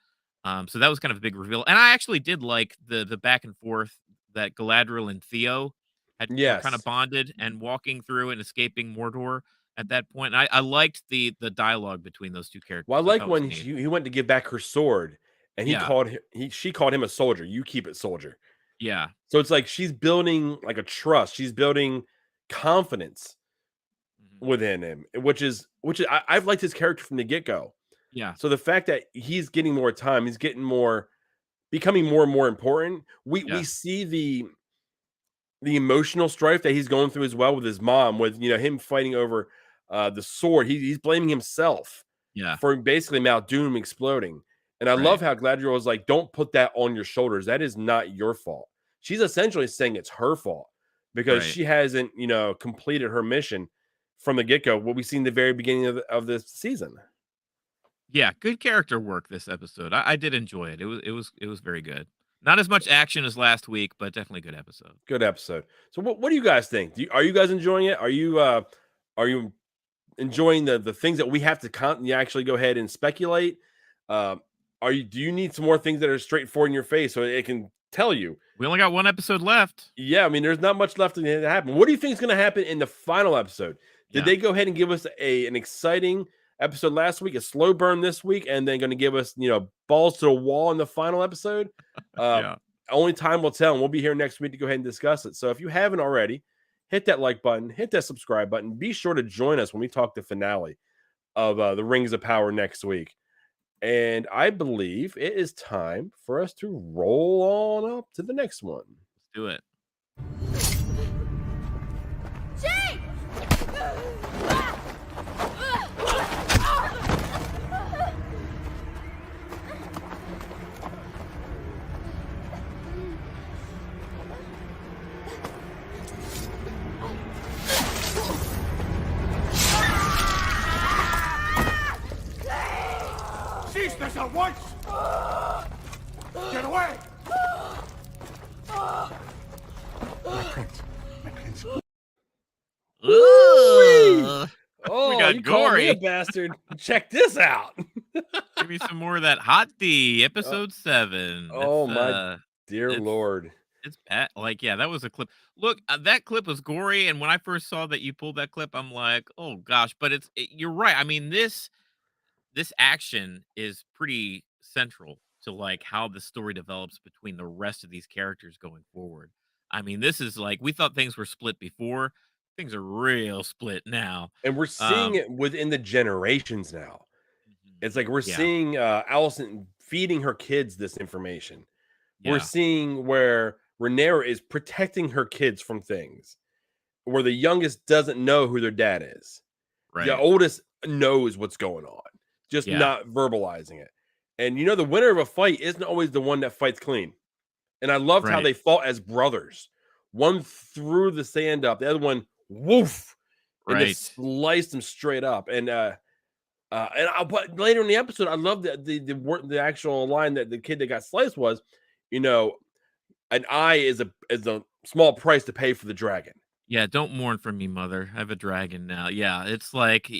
So that was kind of a big reveal. And I actually did like the back and forth that Galadriel and Theo were kind of Yes. bonded and walking through and escaping Mordor at that point. I liked the dialogue between those two Well, I characters. I like thought it was when neat. he went to give back her sword, and Yeah, she called him a soldier. You keep it, soldier. yeah, So it's like she's building like a trust. She's building confidence mhm, within him, I've liked his character from the get go. yeah, So the fact that he's getting more time, he's getting more, becoming more and more important. We yeah, see the emotional strife that he's going through as well with his mom, with him fighting over the sword. He's blaming himself yeah, for basically Mount Doom exploding. And I love right, how Galadriel was like, "Don't put that on your shoulders. That is not your fault." She's essentially saying it's her fault because right. she hasn't, completed her mission from the get go. What we see in the very beginning of this season. Yeah, good character work this episode. I did enjoy it. It was very good. Not as much action as last week, but definitely a good episode. Good episode. So what do you guys think? Are you guys enjoying it? Are you enjoying the things that we have to actually go ahead and speculate? Um, do you need some more things that are straightforward in your face so it can tell you? We only got one episode left. Yeah, I mean, there's not much left to happen. What do you think is going to happen in the final episode? Did Yeah. they go ahead and give us an exciting episode last week, a slow burn this week, and then going to give us, balls to the wall in the final episode? Uh, Yeah. Only time will tell, and we'll be here next week to go ahead and discuss it. So if you haven't already, hit that like button, hit that subscribe button. Be sure to join us when we talk the finale of the Rings of Power next week. And I believe it is time for us to roll on up to the next one. Let's do it. Cease this at once! Get away! My prince. My prince. Ugh. Oh, got you called me a gory. bastard. Check this out. Give me some more of that hot D, episode 7. Oh, It's, my dear it's Lord. it's bad. Like, yeah, that was a clip. Look, that clip was gory, and when I first saw that you pulled that clip, I'm like, oh gosh. But you're right. I mean, this action is pretty central to like how the story develops between the rest of these characters going forward. I mean, this is like we thought things were split before. Things are real split now. And we're seeing Um, it within the generations now. mhm, It's like we're yeah, seeing Allison feeding her kids this information. We're yeah, seeing where Rhaenyra is protecting her kids from things, where the youngest doesn't know who their dad is. The right, oldest knows what's going on, just yeah, not verbalizing it. And the winner of a fight isn't always the one that fights clean. And I loved how right, they fought as brothers. One threw the sand up, the other one, woof, and right. just sliced him straight up. But later in the episode, I love the actual line that the kid that got sliced was, an eye is a small price to pay for the dragon. Yeah, don't mourn for me, mother. I have a dragon now. Yeah, it's like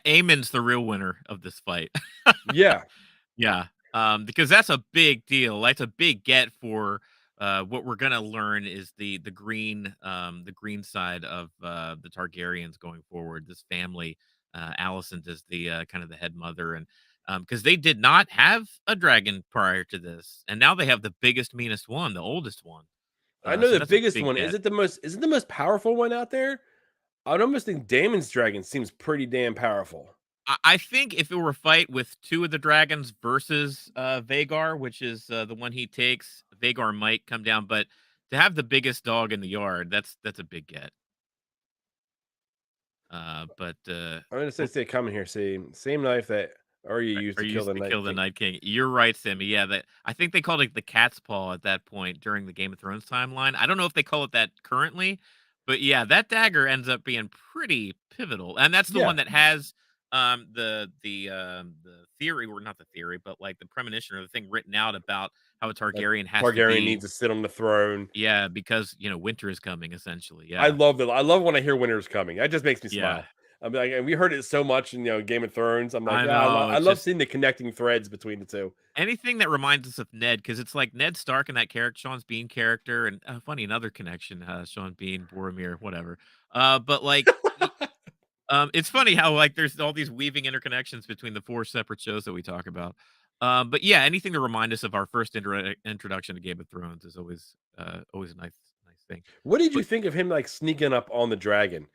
Aemon's the real winner of this fight. Yeah, Yeah, because that's a big deal. That's a big get for what we're gonna learn is the green side of the Targaryens going forward. This family, Alicent is the kind of the head mother, and because they did not have a dragon prior to this, and now they have the biggest, meanest one, the oldest one. I know So the that's a biggest big one. get. Is it the most powerful one out there? I would almost think Damon's dragon seems pretty damn powerful. I think if it were a fight with two of the dragons versus Vagar, which is the one he takes, Vagar might come down. But to have the biggest dog in the yard, that's a big get. But I'm gonna well, say coming here. See, same knife that Arya used Or to kill used the to Night kill the King. Night King. You're right, Sammy. Yeah, that I think they called it the cat's paw at that point during the Game of Thrones timeline. I don't know if they call it that currently, but yeah, that dagger ends up being pretty pivotal. And that's the Yeah, one that has the theory, or not the theory, but like the premonition or the thing written out about how a like Targaryen has to Targaryen be, needs to sit on the throne. yeah, because winter is coming essentially. I Yeah. love that. I love when I hear winter's coming. That just makes me Yeah. smile. I'm like, and we heard it so much in Game of Thrones. I'm like, I yeah, know. I It's love just seeing the connecting threads between the two. anything that reminds us of Ned, because it's like Ned Stark and that character, Sean's Bean character, and funny another connection, Sean Bean, Boromir, whatever. But like, it's funny how like there's all these weaving interconnections between the four separate shows that we talk about. But yeah, anything to remind us of our first introduction to Game of Thrones is always a nice thing. What did you But think of him like sneaking up on the dragon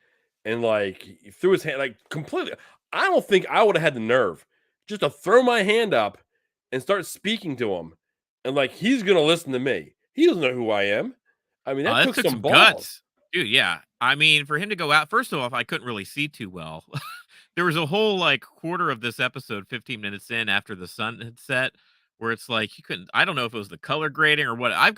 and like he threw his hand like completely? I don't think I would have had the nerve just to throw my hand up and start speaking to him, and like he's gonna listen to me. He doesn't know who I am. I mean, that that took took some some balls. guts, dude. Yeah, I mean, for him to go out, first off, I couldn't really see too well. There was a whole like quarter of this episode, 15 minutes in after the sun had set, where it's like you couldn't. I don't know if it was the color grading or what. I've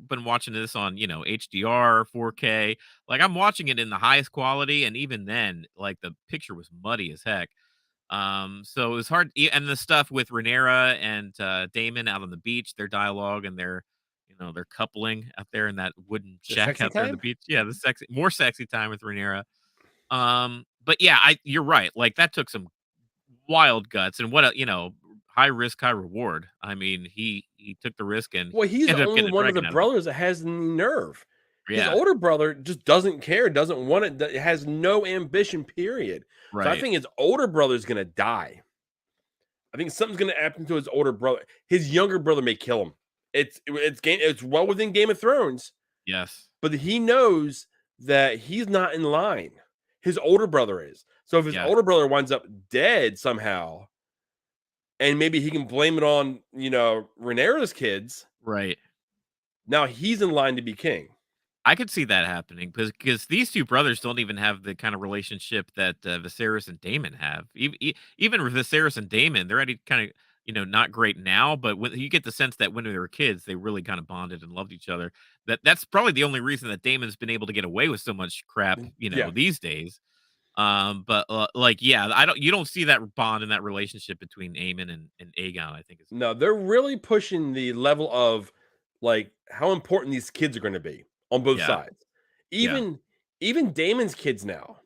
been watching this on HDR, 4K. Like I'm watching it in the highest quality, and even then, like the picture was muddy as heck. So it was hard, and the stuff with Rhaenyra and Daemon out on the beach, their dialogue and their coupling out there in that wooden The shack sexy out there on the time? beach. Yeah, more sexy time with Rhaenyra. But yeah, you're right. Like that took some wild guts, and what a high risk, high reward. I mean, he took the risk and Well, he's the ended up only getting a one of the dragon out of it. brothers that has any nerve. His Yeah, older brother just doesn't care, doesn't want it, has no ambition, period. So I right. think his older brother is gonna die. I think something's gonna happen to his older brother. His younger brother may kill him. It's well within Game of Thrones, Yes. but he knows that he's not in line. His older brother is. So if his Yeah. older brother winds up dead somehow, and maybe he can blame it on Rhaenyra's kids, Right. now he's in line to be king. I could see that happening because these two brothers don't even have the kind of relationship that Viserys and Daemon have. Even with Viserys and Daemon, they're already kind of not great now, but when you get the sense that when they were kids, they really kind of bonded and loved each other. That's probably the only reason that Daemon's been able to get away with so much crap, Yeah. these days. But like, yeah, you don't see that bond and that relationship between Aemon and Aegon. I think is No, they're really pushing the level of like how important these kids are going to be on both yeah, sides. yeah, Even Damon's kids now.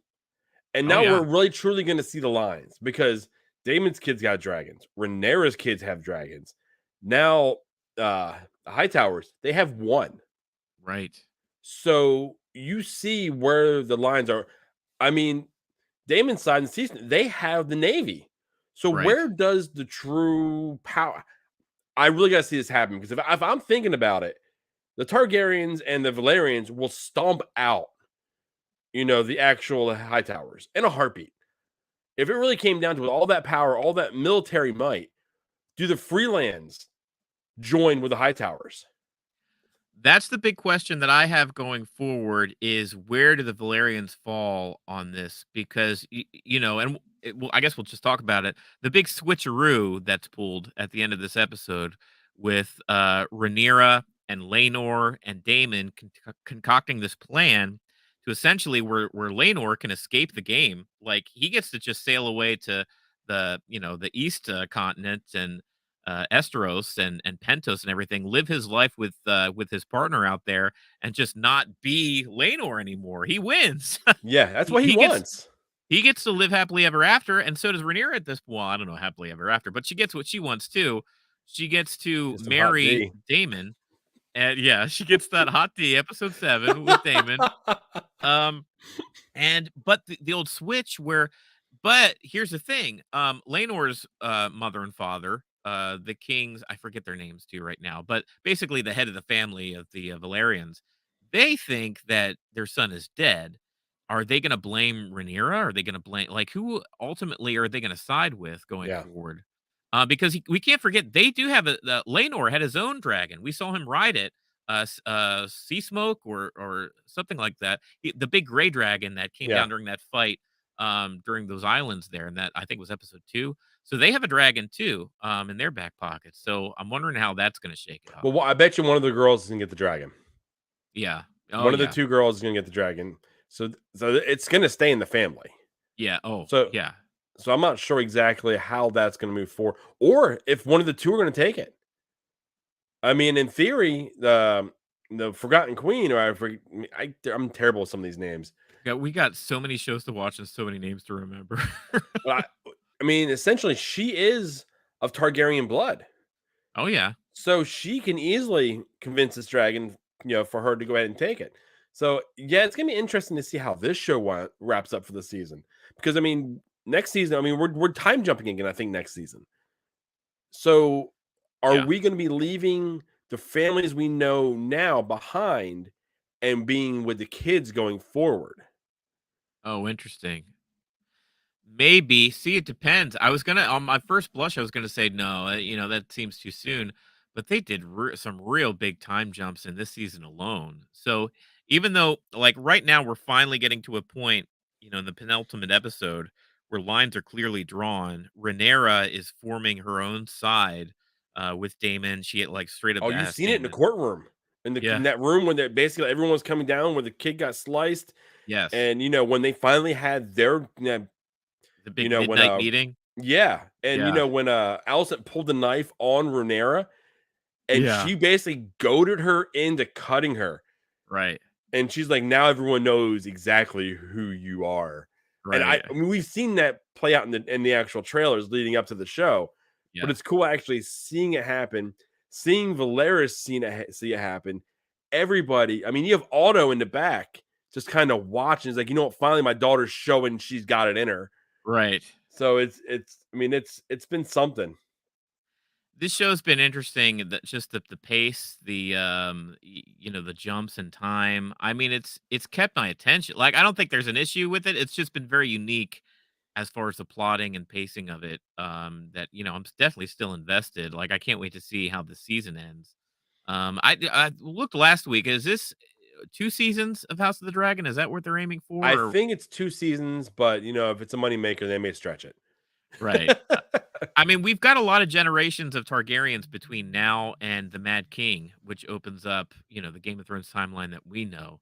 And oh now yeah, we're really truly going to see the lines because Damon's kids got dragons. Rhaenyra's kids have dragons. Now Hightowers, they have one. right, So you see where the lines are. I mean, Damon's side and season, they have the Navy. So right. where does the true power? I really got to see this happen because if I'm thinking about it, the Targaryens and the Valerians will stomp out, the actual Hightowers in a heartbeat. If it really came down to it, all that power, all that military might, do the Freelands join with the Hightowers? That's the big question that I have going forward is where do the Valerians fall on this? Because, and I guess we'll just talk about it. The big switcheroo that's pulled at the end of this episode with Rhaenyra and Laenor and Daemon concocting this plan to essentially where Laenor can escape the game. Like he gets to just sail away to the east continent and Esteros and Pentos and everything, live his life with his partner out there, and just not be Laenor anymore. He wins. Yeah, that's he, what he he gets wants. he gets to live happily ever after, and so does Rhaenyra at this point. Well, I don't know happily ever after, but she gets what she wants too. She gets to Get some hot marry D. Daemon, and yeah, she gets that hot D episode 7 with Daemon. But the old switch where, but here's the thing, Laenor's mother and father, the kings, I forget their names too right now, but basically the head of the family of the Valerians, they think that their son is dead, are they going to blame Rhaenyra? Are they going to blame like who ultimately are they going to side with going Yeah. forward? Because we can't forget they do have Laenor had his own dragon. We saw him ride it, Sea Smoke or something like that. The big gray dragon that came Yeah. down during that fight during those islands there, and that I think was episode 2. So they have a dragon too in their back pocket. So I'm wondering how that's going to shake it up. Well, I bet you one of the girls is gonna get the dragon. Yeah. Oh One of the yeah. 2 girls is gonna get the dragon. So it's gonna stay in the family. Yeah. Oh So yeah. so I'm not sure exactly how that's gonna move forward, or if one of the 2 are gonna take it. I mean, in theory, the Forgotten Queen, or I'm terrible with some of these names. Yeah, we got so many shows to watch and so many names to remember. But I mean, essentially, she is of Targaryen blood. Oh yeah. So she can easily convince this dragon, for her to go ahead and take it. So yeah, it's gonna be interesting to see how this show wraps up for the season. Because I mean, next season, I mean, we're time jumping again. I think next season. So are Yeah. we going to be leaving the families we know now behind and being with the kids going forward? Oh, interesting. Maybe. See, it depends. I was gonna on my first blush, I was gonna say no. That seems too soon. But they did some real big time jumps in this season alone. So even though, like right now, we're finally getting to a point, in the penultimate episode where lines are clearly drawn. Rhaenyra is forming her own side with Daemon. She like straight up Oh, you've asked seen it in the Daemon. courtroom, in Yeah. that room when basically everyone was coming down where the kid got sliced, Yes. and when they finally had their, The big when midnight meeting. yeah, and Yeah. when Alicent pulled the knife on Rhaenyra, and Yeah. she basically goaded her into cutting her. Right. And she's like, now everyone knows exactly who you are. And I Right. mean, we've seen that play out in the actual trailers leading up to the show, but Yeah. it's cool actually seeing it happen, seeing Valeris see it happen. Everybody, I mean, you have Otto in the back just kind of watching. It's like, you know what? Finally, my daughter's showing she's got it in her. Right. So I mean, it's been something. This show's been interesting. That just the pace, the jumps in time. I mean, it's kept my attention. Like I don't think there's an issue with it. It's just been very unique as far as the plotting and pacing of it. That I'm definitely still invested. Like I can't wait to see how the season ends. I looked last week. Is this 2 seasons of House of the Dragon? Is that what they're aiming for? I think it's 2 seasons, but if it's a moneymaker, they may stretch it. Right. I mean, we've got a lot of generations of Targaryens between now and the Mad King, which opens up, the Game of Thrones timeline that we know.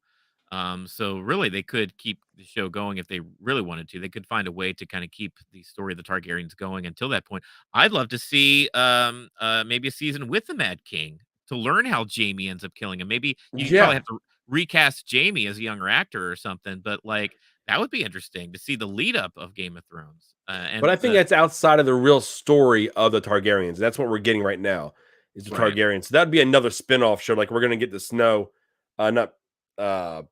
So really, they could keep the show going if they really wanted to. They could find a way to kind of keep the story of the Targaryens going until that point. I'd love to see maybe a season with the Mad King to learn how Jaime ends up killing him. Maybe you probably Yeah. have to recast Jaime as a younger actor or something, but like that would be interesting to see the lead up of Game of Thrones. But I think that's outside of the real story of the Targaryens. That's what we're getting right now is the Right. Targaryens. So that'd be another spin-off show. Like we're gonna get the Snow, not Yeah,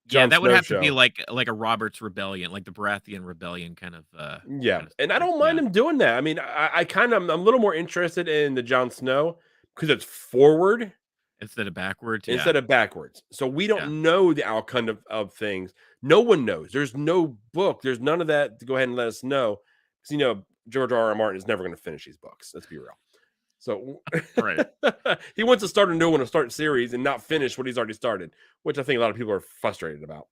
Jon that would Snow have show. to be like a Robert's Rebellion, like the Baratheon Rebellion kind of. Yeah, kind of and I story. don't mind Yeah. him doing that. I mean, I kind of I'm a little more interested in the Jon Snow because it's forward Instead of backwards. Yeah. instead of backwards. So we Yeah. don't know the outcome of things. No one knows. There's no book. There's none of that to go ahead and let us know. Because George R. R. Martin is never going to finish these books. Let's be real. So Right. he wants to start a new one, to start series, and not finish what he's already started, which I think a lot of people are frustrated about.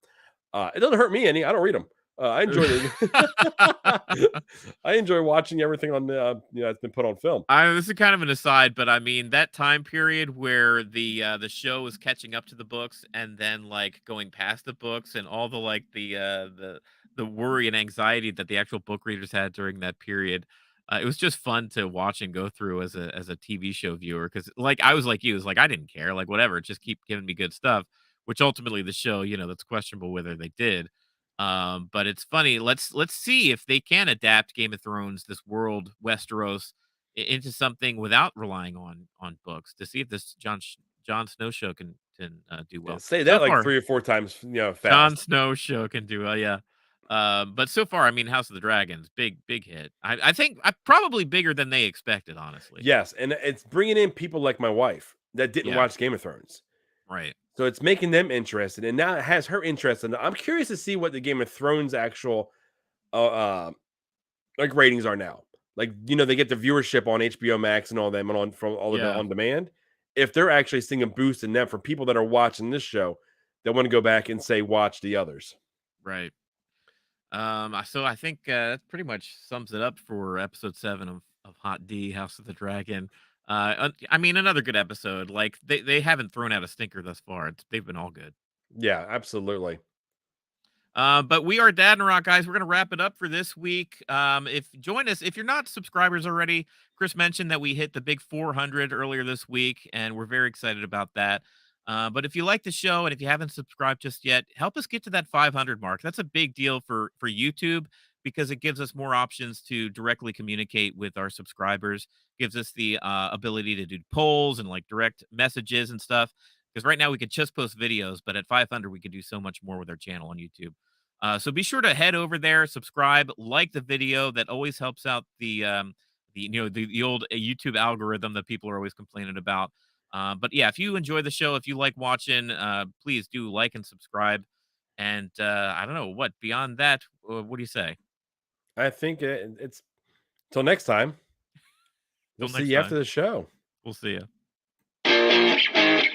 It doesn't hurt me any. I don't read them. I enjoy it. I enjoy watching everything on the it's been put on film. This is kind of an aside, but I mean that time period where the show is catching up to the books and then like going past the books and all the like the worry and anxiety that the actual book readers had during that period. It was just fun to watch and go through as a TV show viewer because like I was like you, was like I didn't care, like whatever, just keep giving me good stuff. Which ultimately the show, that's questionable whether they did. But it's funny. Let's see if they can adapt Game of Thrones, this world, Westeros, into something without relying on books to see if this Jon Snow show can do well. Say So that like far, 3 or 4 times, Jon fast. Snow show can do well, yeah. But so far, I mean, House of the Dragons, big hit. I think probably bigger than they expected, honestly. Yes, and it's bringing in people like my wife that didn't Yeah. watch Game of Thrones. Right. So it's making them interested, and now it has her interested. I'm curious to see what the Game of Thrones actual like ratings are now. Like, they get the viewership on HBO Max and all them and on from all of the on demand. If they're actually seeing a boost in them for people that are watching this show that want to go back and say watch the others. Right. So I think that pretty much sums it up for episode 7 of Hot D, House of the Dragon. I mean, another good episode. Like they haven't thrown out a stinker thus far. They've been all good. Yeah, absolutely. But we are Dadnarok, guys. We're gonna wrap it up for this week. If join us if you're not subscribers already. Chris mentioned that we hit the big 400 earlier this week, and we're very excited about that. But if you like the show and if you haven't subscribed just yet, help us get to that 500 mark. That's a big deal for YouTube because it gives us more options to directly communicate with our subscribers. Gives us the ability to do polls and like direct messages and stuff. Because right now we could just post videos, but at 500 we could do so much more with our channel on YouTube. So be sure to head over there, subscribe, like the video. That always helps out the old YouTube algorithm that people are always complaining about. But yeah, if you enjoy the show, if you like watching, please do like and subscribe. And I don't know what beyond that. What do you say? I think it's till next time. We'll Till see next you time. after the show. We'll see you.